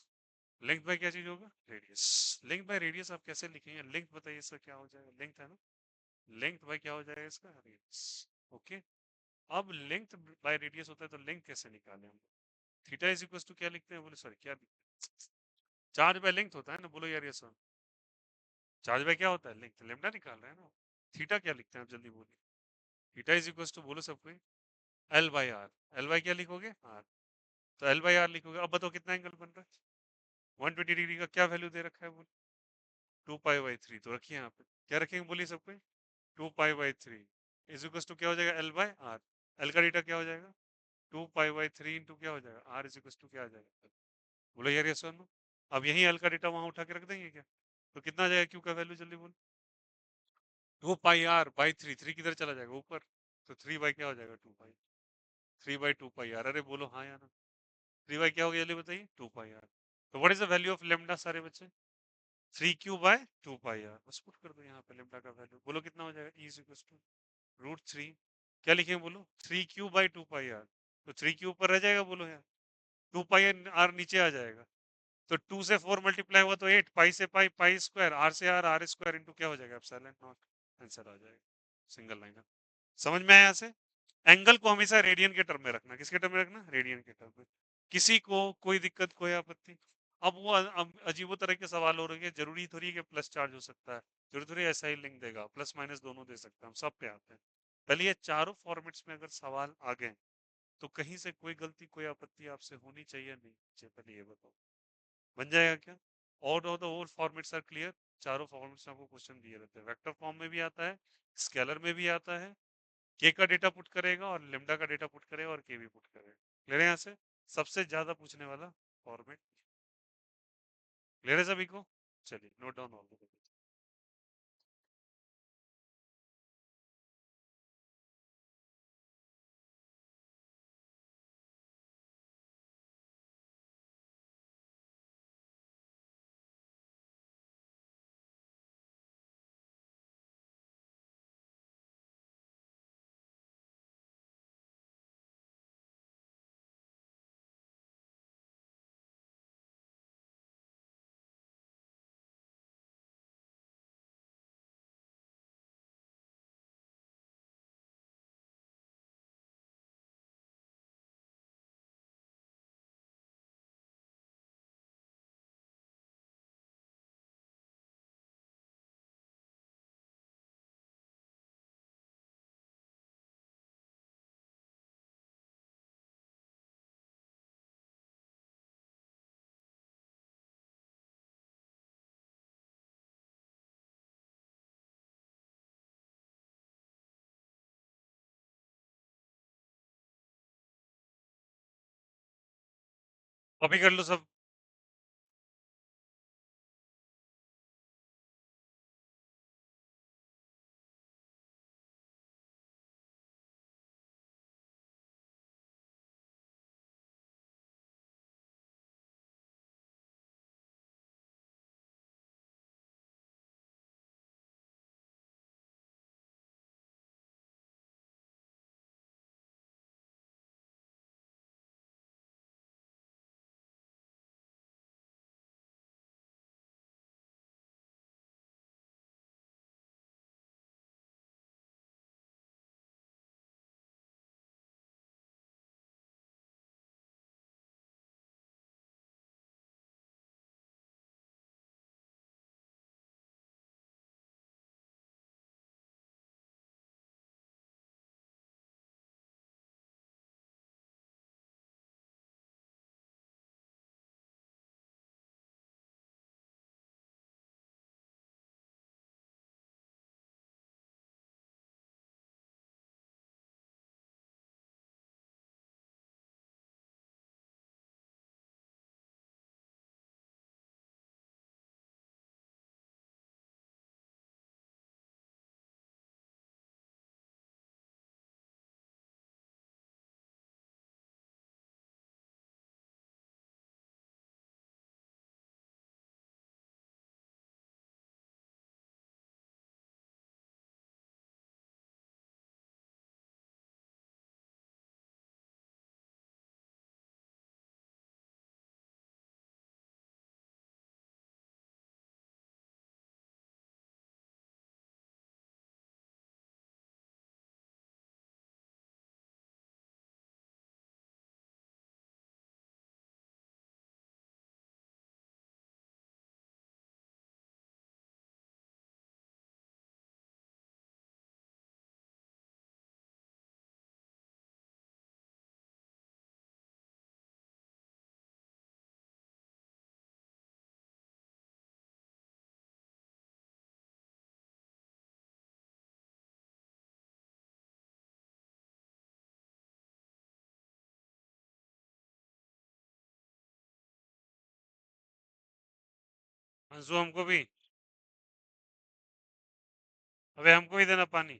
लेंथ बाय क्या चीज होगा, रेडियस। लेंथ बाय रेडियस आप कैसे लिखेंगे, लेंथ बताइए इसका क्या हो जाएगा, लेंथ है ना, लेंथ बाय क्या हो जाएगा इसका, रेडियस। ओके। अब लेंथ बाय रेडियस होता है तो लेंथ कैसे निकालें हम, थीटा इज इक्वल टू क्या लिखते हैं, बोले सॉरी क्या लिखते हैं, चार्ज बाय लेंथ होता है ना, बोलो यार ये सर। चार्ज बाय क्या होता है, लेंथ, लेमडा निकाल रहे हैं ना। थीटा क्या लिखते हैं आप जल्दी बोलिए, थीटा इज इक्वल टू बोलो सबको, L by R. L by क्या लिखोगे, आर। तो एल बाई आर लिखोगे, अब बताओ कितना एंगल बन रहा है, 120 डिग्री का क्या वैल्यू दे रखा है, बोलो 2 पाई/3। तो रखिए यहाँ पे, क्या रखेंगे बोलिए सबको, 2 पाई/3 इज इक्वल टू क्या हो जाएगा, एल बाय आर। एल का डेटा क्या हो जाएगा, 2 पाई/3 इंटू क्या हो जाएगा, आर इज इक्वल टू क्या आ जाएगा, बोलो यार ये सुनो। अब यही एल का डेटा वहां उठा के रख देंगे क्या, तो कितना आ जाएगा क्यू का वैल्यू, जल्दी बोलो। 2 पाई/r/3, 3 किधर चला जाएगा ऊपर, तो 3 बाई क्या हो जाएगा, 2 पाई। 3/2 पाई आर, अरे बोलो हाँ या ना। 3 बाई क्या हो गया जल्दी बताइए, 2 पाई आर। तो what is the value of lambda सारे बच्चे, 3 क्यू/2 पाई आर। बस पुट कर दो यहाँ पे लेमडा का वैल्यू, बोलो कितना हो जाएगा, ई इज इक्वल टू √3, क्या लिखेंगे बोलो, 3 क्यू/2 पाई आर। तो 3 क्यू ऊपर रह जाएगा, बोलो यार। 2 पाई आर नीचे आ जाएगा। तो 2 से 4 मल्टीप्लाई हुआ तो 8, पाई से पाई, पाई स्क्वायर, आर से आर, आर स्क्वायर इंटू क्या हो जाएगा, एप्सिलॉन नॉट। आंसर आ जाएगा, सिंगल लाइन। समझ में आया यहाँ से। एंगल को हमेशा रेडियन के टर्म में रखना, किसके टर्म में रखना, रेडियन के टर्म में। किसी को कोई दिक्कत, कोई आपत्ति? अब वो अजीबो तरह के सवाल हो रहे हैं, जरूरी थोड़ी है कि प्लस चार्ज हो सकता है, जरूरी थोड़ी ऐसा ही लिंक देगा, प्लस माइनस दोनों दे सकता है, हम सब पे आते हैं। पहले ये चारों फॉर्मेट्स में अगर सवाल आ गए तो कहीं से कोई गलती, कोई आपत्ति आपसे होनी चाहिए नहीं चाहिए, पहले ये बताओ, बन जाएगा क्या? All the whole formats are clear. चारों फॉर्मेट्स में आपको क्वेश्चन दिए रहते हैं, वेक्टर फॉर्म में भी आता है, स्केलर में भी आता है, के का डेटा पुट करेगा और लेमडा का डेटा पुट करेगा और के भी पुट करेगा। क्लियर है यहाँ से, सबसे ज्यादा पूछने वाला फॉर्मेट। क्लियर है सभी को, चलिए नोट डाउन ऑल। कॉपी कर लो सब। अंशु हमको भी। अबे हमको भी देना पानी।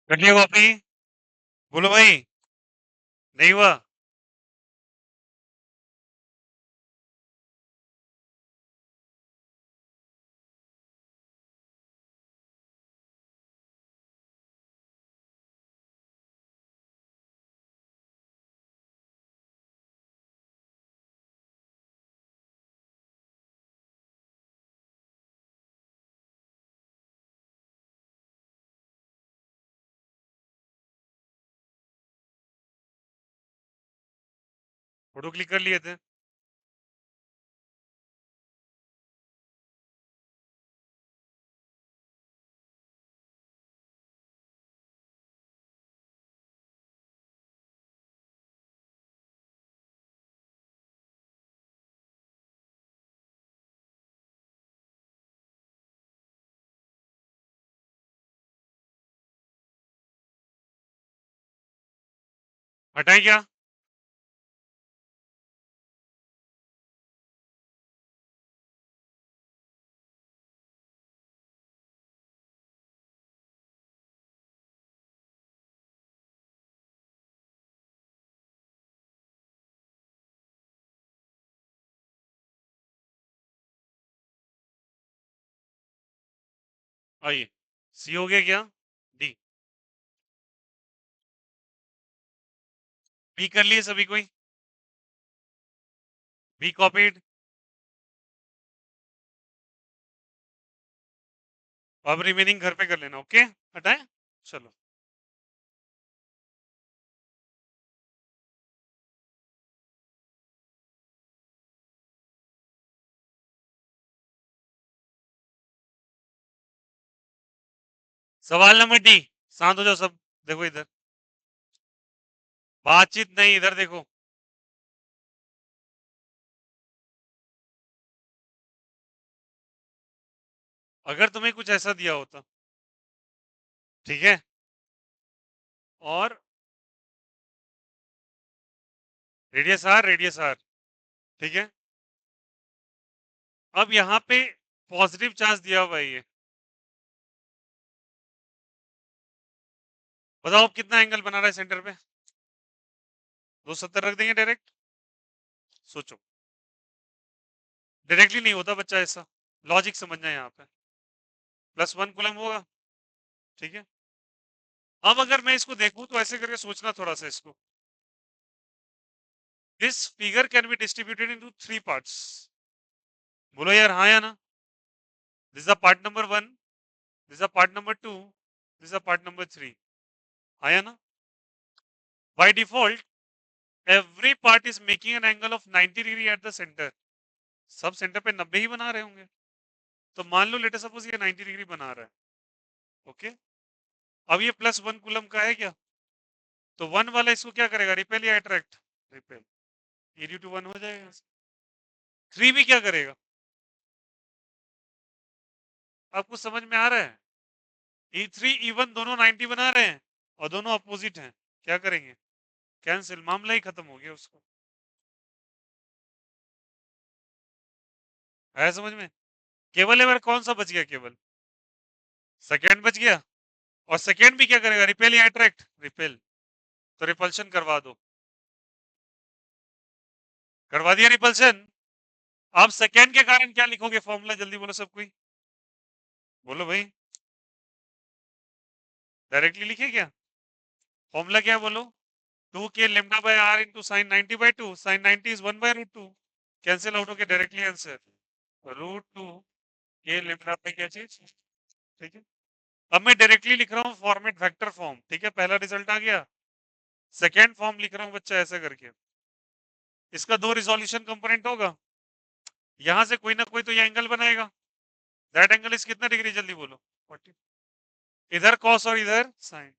कर लिया कॉपी? बोलो भाई, नहीं हुआ? फोटो क्लिक कर लिए थे? हटाएं क्या? आइए, सी हो गया क्या? डी? बी कर लिए सभी कोई? Be copied. अब रिमेनिंग घर पे कर लेना, ओके? हटाएं? चलो। सवाल नंबर डी। शांत हो जाओ सब। देखो इधर, बातचीत नहीं, इधर देखो। अगर तुम्हें कुछ ऐसा दिया होता, ठीक है, और रेडियस आर, ठीक है, अब यहाँ पे पॉजिटिव चार्ज दिया हुआ है ये, बताओ अब कितना एंगल बना रहा है सेंटर पे? 270 रख देंगे डायरेक्ट? सोचो। डायरेक्टली नहीं होता बच्चा ऐसा, लॉजिक समझना है यहाँ पे। +1 कूलम होगा, ठीक है। अब अगर मैं इसको देखूं तो ऐसे करके सोचना थोड़ा सा इसको। This figure can be distributed into 3 parts. बोलो यार हाँ या ना? This is part number 1, this is part number 2, this is part number 3। हाँ या ना? By default every part is making an angle of 90 degree at the centre. Sub centre पे 90 ही बना रहे होंगे। तो मान लो लेट सपोज ये 90 डिग्री बना रहा है, ओके। अब ये +1 कूलम का है क्या? तो 1 वाला इसको क्या करेगा, रिपेल या अट्रैक्ट? रिपेल। E/1 हो जाएगा। 3 भी क्या करेगा? आपको समझ में आ रहा है? E3 E1 दोनों 90 बना रहे हैं और दोनों अपोजिट हैं, क्या करेंगे? कैंसिल, मामला ही खत्म हो गया उसको। है समझ में? केवल एवर कौन सा बच गया? केवल सेकेंड बच गया। और सेकेंड भी क्या करेगा, रिपेल या अट्रैक्ट? रिपेल। तो रिपल्शन करवा दो। करवा दिया रिपल्शन। आप सेकेंड के कारण क्या लिखोगे फॉर्मूला, जल्दी बोलो सब कोई। बोलो भाई, डायरेक्टली लिखे क्या? फॉर्मूला क्या है बोलो? 2k λ/r into sine 90/2, sine 90 is 1/√2। Cancel out हो गया, डायरेक्टली आंसर √2 k λ पे क्या चीज, ठीक है। अब मैं डायरेक्टली लिख रहा हूँ फॉर्मेट वेक्टर फॉर्म, ठीक है, पहला रिजल्ट आ गया। सेकेंड फॉर्म लिख रहा हूँ बच्चा ऐसा करके। इसका 2 रिजोल्यूशन कंपोनेंट होगा, यहां से कोई ना कोई तो ये एंगल बनाएगा। दैट एंगल इज कितना डिग्री, जल्दी बोलो? 40। इधर कॉस और इधर साइन।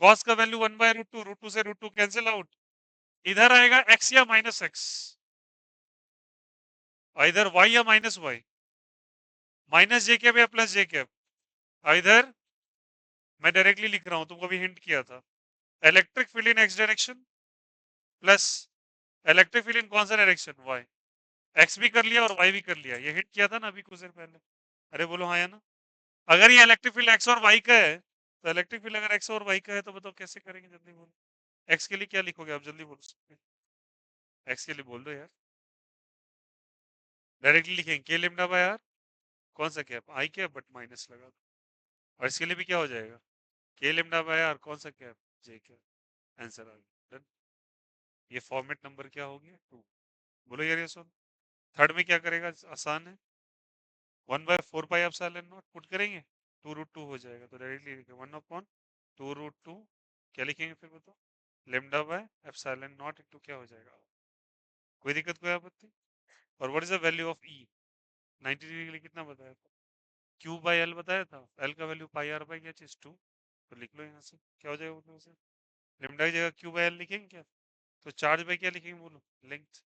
कॉस का वैल्यू 1/√2, √2 से √2 कैंसिल आउट। इधर आएगा x या -x, और इधर y या -y, माइनस जे कैप या प्लस जे कैप। इधर मैं डायरेक्टली लिख रहा हूं, तुमको भी हिंट किया था। इलेक्ट्रिक फील्ड इन x direction plus electric field इन कौन सा डायरेक्शन, y। x भी कर लिया और y भी कर लिया, ये हिंट किया था ना अभी कुछ देर पहले। अरे बोलो हाँ या ना? अगर ये इलेक्ट्रिक फील्ड x और y का है तो इलेक्ट्रिक फील्ड अगर एक्स और वाई का है तो बताओ कैसे करेंगे, जल्दी बोलो। एक्स के लिए क्या लिखोगे आप, जल्दी बोलो। एक्स के लिए बोल दो यार, डायरेक्टली लिखेंगे के लेमडा बाय आर, कौन सा cap, I cap, but minus लगा दो। और इसके लिए भी क्या हो जाएगा, के लेमडा बाय आर, कौन सा कैप, जे कैप। आंसर आ गया, डन। ये फॉर्मेट नंबर क्या हो गया, 2। बोलो यार ये सुन। थर्ड में क्या करेगा, आसान है। 1/4 पाई एप्सिलॉन नॉट पुट करेंगे, 2√2 हो जाएगा, तो डायरेक्टली लिखेंगे 1/2√2। क्या लिखेंगे फिर बताओ, lambda by epsilon not into क्या हो जाएगा। कोई दिक्कत, कोई आपत्ति। और what is the value of E, 90 degree के लिए कितना बताया था, क्यू बाई एल बताया था, एल का वैल्यू पाई आर बाई क्या चीज 2। तो लिख लो यहाँ से क्या हो जाएगा, बोलो से लेमडा की जगह क्यू बाई एल लिखेंगे क्या, तो चार्ज बाई क्या लिखेंगे बोलो, लेंथ।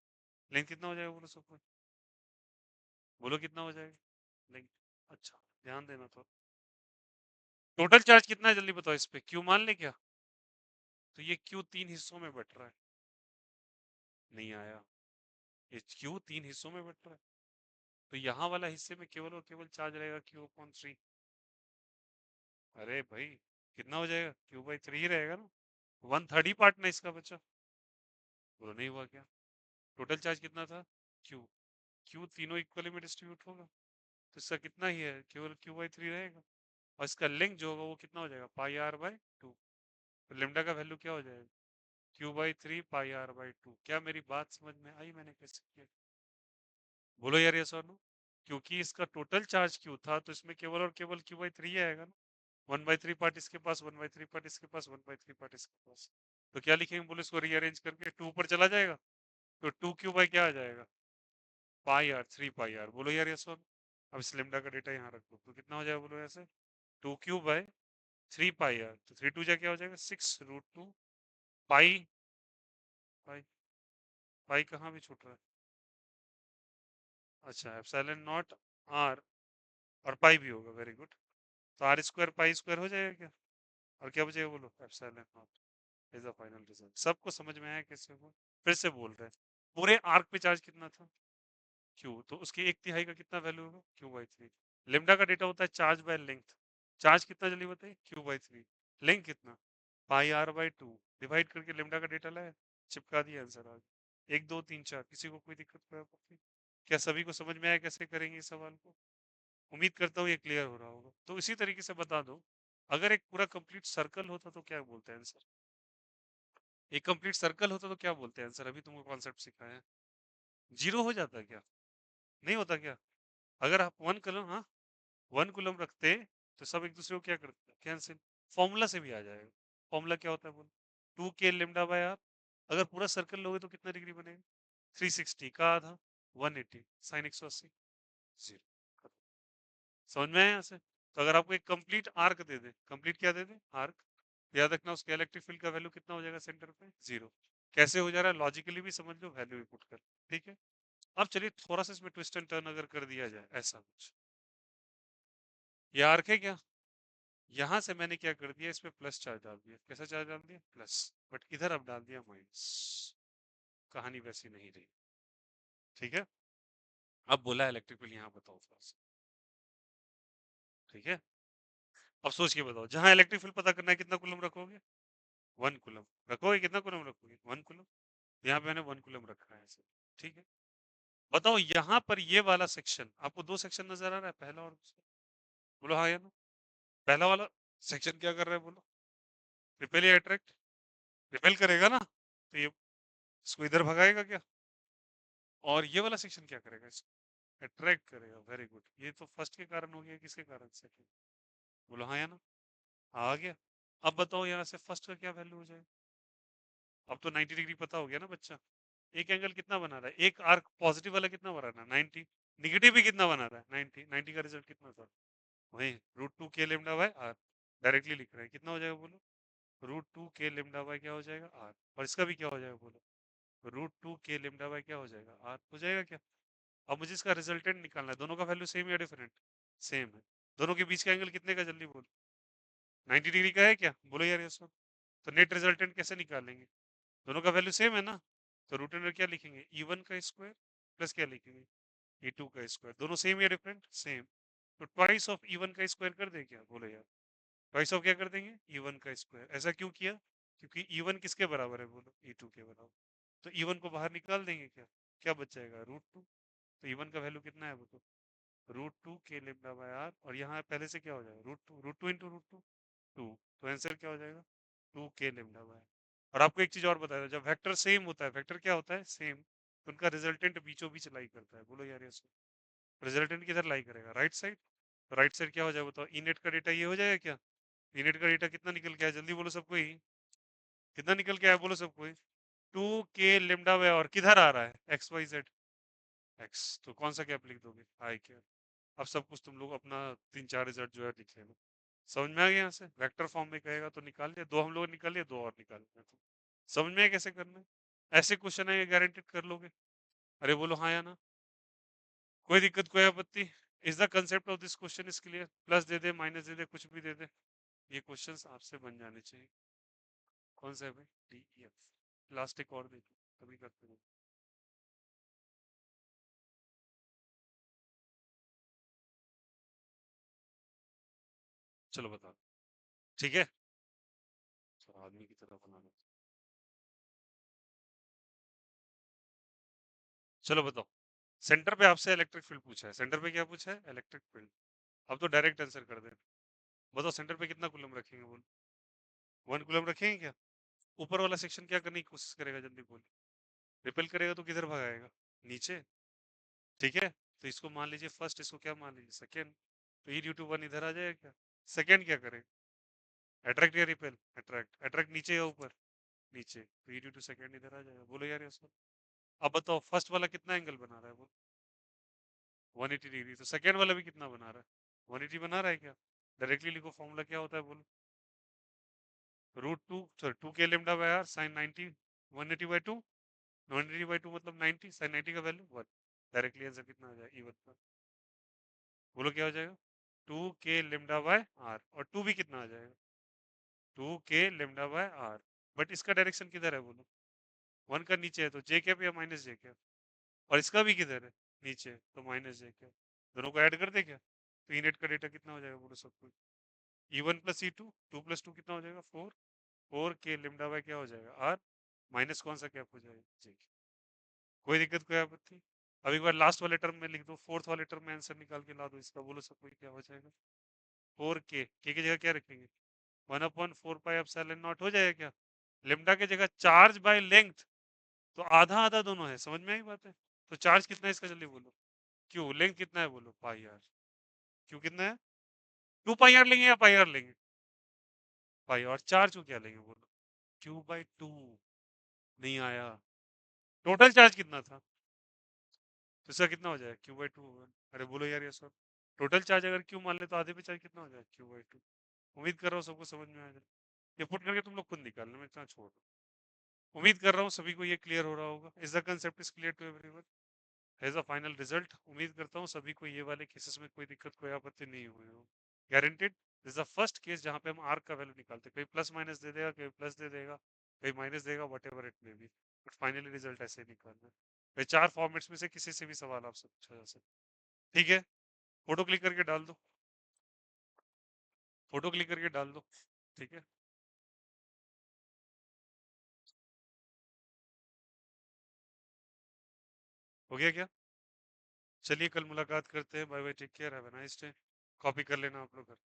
लेंथ कितना हो जाएगा बोलो सबको, बोलो कितना हो जाएगा लेंथ। अच्छा, ध्यान देना तो, टोटल चार्ज कितना है जल्दी बताओ इस पे, क्यू मान ले क्या, तो ये क्यू 3 हिस्सों में बट रहा है, नहीं आया, ये क्यू 3 हिस्सों में बट रहा है, तो यहाँ वाला हिस्से में केवल और केवल चार्ज रहेगा Q/3। अरे भाई कितना हो जाएगा, Q/3 ही रहेगा ना, 1/3 ही पार्ट ना इसका बचा। बोलो नहीं हुआ क्या, टोटल चार्ज कितना था, क्यू, क्यू तीनों इक्वली में डिस्ट्रीब्यूट होगा, तो इसका कितना ही है, केवल Q/3 रहेगा। और इसका लेंथ जो होगा वो कितना हो जाएगा, πr/2। तो लेमडा का वैल्यू क्या हो जाएगा, Q/3 πr/2। क्या मेरी बात समझ में आई मैंने कैसे किया, बोलो यार यस और नो। क्योंकि इसका टोटल चार्ज क्यू था, तो इसमें केवल और केवल Q/3 आएगा ना, 1/3 पार्ट इसके पास, 1/3 पार्ट इसके पास, 1/3 पार्ट इसके पास। तो क्या लिखेंगे बोलो इसको, रीअरेंज करके 2 ऊपर चला जाएगा, तो 2Q क्या आ जाएगा, πr, 3 πr। बोलो यार यस और। अब इस लेमडा का डेटा यहाँ रख दो, तो कितना हो जाएगा बोलो ऐसे, 2Q/3 πr, तो 3 2 जा क्या हो जाएगा, 6√2 पाई। पाई, पाई कहाँ भी छूट रहा है, अच्छा एप्सिलॉन नॉट आर, और पाई भी होगा, वेरी गुड। तो r² पाई² हो जाएगा क्या, और क्या बचेगा बोलो, epsilon not is the final result. सबको समझ में आया कैसे हुआ, फिर से बोल रहे हैं। पूरे आर्क पे चार्ज कितना था, क्यू, तो उसके 1/3 का कितना वैल्यू होगा, Q/3। लेमडा का डेटा होता है चार्ज बाय लेंथ, चार्ज कितना जल्दी बताइए, Q/3। लेंथ कितना, πr/2, डिवाइड करके लेमडा का डेटा लाया, चिपका दिया, आंसर आ गया। 1 2 3 4, किसी को कोई दिक्कत, कोई आपत्ति। क्या सभी को समझ में आया कैसे करेंगे इस सवाल को, उम्मीद करता हूँ ये क्लियर हो रहा होगा। तो इसी तरीके से बता दो, अगर एक पूरा कंप्लीट सर्कल होता तो क्या बोलते हैं आंसर, एक कंप्लीट सर्कल होता तो क्या बोलते हैं आंसर, अभी तुमको कॉन्सेप्ट सिखाया है। जीरो हो जाता है क्या, नहीं होता क्या, अगर आप 1 कलम, हाँ 1 कलम रखते, तो सब एक दूसरे को क्या करते हैं, कैंसिल। फॉर्मूला से भी आ जाएगा, फॉर्मूला क्या होता है बोलो, 2K लेमडा बाय आर। अगर पूरा सर्कल लोगे तो कितना डिग्री बनेगा, 360 का आधा 180, साइन 180, जीरो। समझ में आया यहाँ से। तो अगर आपको एक कंप्लीट आर्क दे दे, कंप्लीट क्या दे दे, आर्क, याद रखना उसके इलेक्ट्रिक फील्ड का वैल्यू कितना हो जाएगा सेंटर पे, जीरो। कैसे हो जा रहा है लॉजिकली भी समझ लो, वैल्यू भी पुट कर, ठीक है। अब चलिए थोड़ा सा इसमें ट्विस्ट एंड टर्न अगर कर दिया जाए, ऐसा कुछ, ये आर्क है क्या, यहां से मैंने क्या कर दिया, इसमें प्लस चार्ज डाल दिया, कैसा चार्ज डाल दिया, प्लस, बट इधर अब डाल दिया माइनस, कहानी वैसी नहीं रही, ठीक है। अब बोला इलेक्ट्रिक फील्ड यहाँ बताओ थोड़ा सा, ठीक है। अब सोच के बताओ, जहां इलेक्ट्रिक फील्ड पता करना है कितना कुलम रखोगे, 1 कूलम रखोगे, कितना कूलम रखोगे, 1 कूलम। यहाँ पे मैंने 1 कूलम रखा है ऐसे, ठीक है। बताओ यहाँ पर ये वाला सेक्शन, आपको दो सेक्शन नजर आ रहा है, पहला और दूसरा, बोलो हाँ या ना। पहला वाला सेक्शन क्या कर रहा है बोलो, रिपेल या अट्रैक्ट, रिपेल करेगा ना, तो ये इसको इधर भगाएगा क्या, और ये वाला सेक्शन क्या करेगा, इसको अट्रैक्ट करेगा, वेरी गुड। ये तो फर्स्ट के कारण हो गया, किसके कारण, सेकंड, बोलो हाँ या ना, आ गया। अब बताओ यहाँ से फर्स्ट का क्या वैल्यू हो जाएगा, अब तो 90 डिग्री पता हो गया ना बच्चा। एक एंगल कितना बना रहा है, एक आर्क पॉजिटिव वाला कितना बना रहा है, 90, निगेटिव भी कितना बना रहा है, 90, 90 का रिजल्ट कितना था, वही √2K lambda by are, directly लिख रहे हैं, कितना हो जाएगा बोलो, √2K लेमडा बाय क्या हो जाएगा, आर। और इसका भी क्या हो जाएगा बोलो, √2K लेमडा बाय क्या हो जाएगा, आर हो जाएगा क्या। अब मुझे इसका रिजल्टेंट निकालना है, दोनों का वैल्यू सेम या डिफरेंट, सेम है। दोनों के बीच का एंगल कितने का, जल्दी बोलो, 90 डिग्री का है क्या, बोलो यार ये, तो नेट रिजल्टेंट कैसे निकालेंगे, दोनों का वैल्यू सेम है ना, तो रूट अंडर क्या लिखेंगे, E1 का स्क्वायर प्लस क्या लिखेंगे, E2 का स्क्वायर। दोनों सेम या डिफरेंट, सेम, तो ट्वाइस ऑफ E1 का स्क्वायर कर दे क्या, बोलो यार, ट्वाइस ऑफ क्या कर देंगे, E1 का स्क्वायर। ऐसा क्यों किया, क्योंकि E1 किसके बराबर है बोलो, E2 के बराबर। तो E1 को बाहर निकाल देंगे, क्या क्या बच जाएगा, √2। तो E1 का वैल्यू कितना है बोलो, √2 के लेमडा बाय आर, और यहाँ पहले से क्या हो जाएगा, √2 इंटू √2 2। तो आंसर क्या हो जाएगा, 2 के लेमडा बाय। और आपको एक चीज और बताया, जब वेक्टर सेम होता है, वेक्टर क्या होता है, सेम, तो उनका रिजल्टेंट बीचों बीच लाई करता है। बोलो यार ये, रिजल्टेंट किधर लाई करेगा, राइट साइड। राइट साइड क्या हो जाएगा बताओ, इनेट का डेटा ये हो जाएगा क्या, इनेट का डेटा कितना निकल के आया, जल्दी बोलो सबको ही, कितना निकल के आया बोलो सबको ही, 2 के लेमडा बाय, और किधर आ रहा है, XYZ, एक्स, तो कौन सा कैप लिख दोगे, आई क्या। अब सब कुछ तुम लोग अपना 3-4 रिजल्ट जो है लिख लेना। समझ में आ गया, यहाँ से वेक्टर फॉर्म में कहेगा तो निकाल लिया, दो हम लोग निकाल लिया, दो और निकाल लिया। तो समझ में आया कैसे करना है, ऐसे क्वेश्चन है, ये गारंटेड कर लोगे। अरे बोलो हाँ या ना, कोई दिक्कत, कोई आपत्ति। Is the concept of this question is clear, plus दे दे माइनस दे दे कुछ भी दे दे, ये क्वेश्चंस आपसे बन जाने चाहिए। कौन सा है भाई, DEF, लास्ट एक और देखो तभी करते हैं। चलो बताओ, ठीक है, तो आदमी की तरह बनाना। चलो बताओ, सेंटर पे आपसे इलेक्ट्रिक फील्ड पूछा है, सेंटर पे क्या पूछा है, इलेक्ट्रिक फील्ड। अब तो डायरेक्ट आंसर कर दे, बताओ सेंटर पे कितना कूलम रखेंगे, बोल, 1 कूलम रखेंगे क्या। ऊपर वाला सेक्शन क्या करने की कोशिश करेगा, जल्दी बोल, रिपेल करेगा तो किधर भगाएगा, नीचे, ठीक है। तो इसको मान लीजिए फर्स्ट, इसको क्या मान लीजिए सेकेंड, तो E/1 इधर आ जाएगा क्या, सेकेंड क्या करेगा, अट्रैक्ट या रिपेल, अट्रैक्ट, अट्रैक्ट नीचे या ऊपर, नीचे, तो E/2 इधर आ जाएगा। बोलो यार इसको, अब बताओ फर्स्ट वाला कितना एंगल बना रहा है, वो 180 डिग्री, तो सेकेंड वाला भी कितना बना रहा है, 180 बना रहा है क्या। डायरेक्टली लिखो, फॉर्मूला क्या होता है बोलो, √2, सॉरी 2 के लेमडा बाय आर साइन 90, 180/2, 180/2 मतलब 90, साइन 90 का वैल्यू 1। डायरेक्टली आंसर कितना आ जाएगा, E1 का, बोलो क्या हो जाएगा, 2 के लेमडा बाय आर, और 2 भी कितना आ जाएगा, 2 के लेमडा बाय आर। बट इसका डायरेक्शन किधर है बोलो, 1 का नीचे है, तो जे कैप या माइनस जे कैप, और इसका भी किधर है, नीचे, तो माइनस जे कैप, दोनों को ऐड कर दे क्या, तो इनेट का डेटा कितना हो जाएगा बोलो सबको, E1 + E2, 2 + 2 कितना हो जाएगा, 4, 4 के लेमडा बाय क्या हो जाएगा, आर, माइनस कौन सा कैप हो जाएगा, जे। कोई दिक्कत, कोई आपत्ति। अब एक बार लास्ट वाले टर्म में लिख दो, फोर्थ वाले टर्म में आंसर निकाल के ला दो इसका, बोलो सबको क्या हो जाएगा, 4 के की जगह क्या रखेंगे, 1/4 पाई एप्सिलॉन नॉट हो जाएगा क्या, लेमडा की जगह चार्ज बाय लेंथ, तो आधा आधा दोनों है, समझ में आई बात है। तो चार्ज कितना है इसका, जल्दी बोलो, क्यू, लेंथ कितना है बोलो, पाई आर, क्यू कितना है, 2 पाई आर लेंगे या पाई आर लेंगे, पाई, और चार्ज को क्या लेंगे बोलो, Q/2, नहीं आया, टोटल चार्ज कितना था, तो इसका कितना हो जाएगा, Q/2 होगा। अरे बोलो यार ये सब, टोटल चार्ज अगर क्यू मान ले तो आधे पे चार्ज कितना हो जाएगा, Q/2। उम्मीद कर रहा हूँ सबको समझ में आ जाए, ये पुट करके तुम लोग खुद निकालना, मैं इतना छोड़ दूँ। उम्मीद कर रहा हूँ सभी को ये क्लियर हो रहा होगा, is the concept is clear to everyone, as a final result उम्मीद करता हूँ सभी को ये वाले केसेस में कोई दिक्कत, कोई आपत्ति नहीं हुई हो, guaranteed. This the first case जहाँ पे हम आर का वैल्यू निकालते हैं, कोई प्लस माइनस दे देगा, कोई प्लस दे देगा, कोई माइनस देगा, what ever it may be, but finally result ऐसे ही निकालना है। ये 4 फॉर्मेट्स में से किसी से भी सवाल आपसे पूछा जा सकता है, ठीक है। फोटो क्लिक करके डाल दो, फोटो क्लिक करके डाल दो, ठीक है। हो गया क्या, चलिए कल मुलाकात करते हैं, bye bye, take care, have a nice day. Copy कर लेना आप लोग।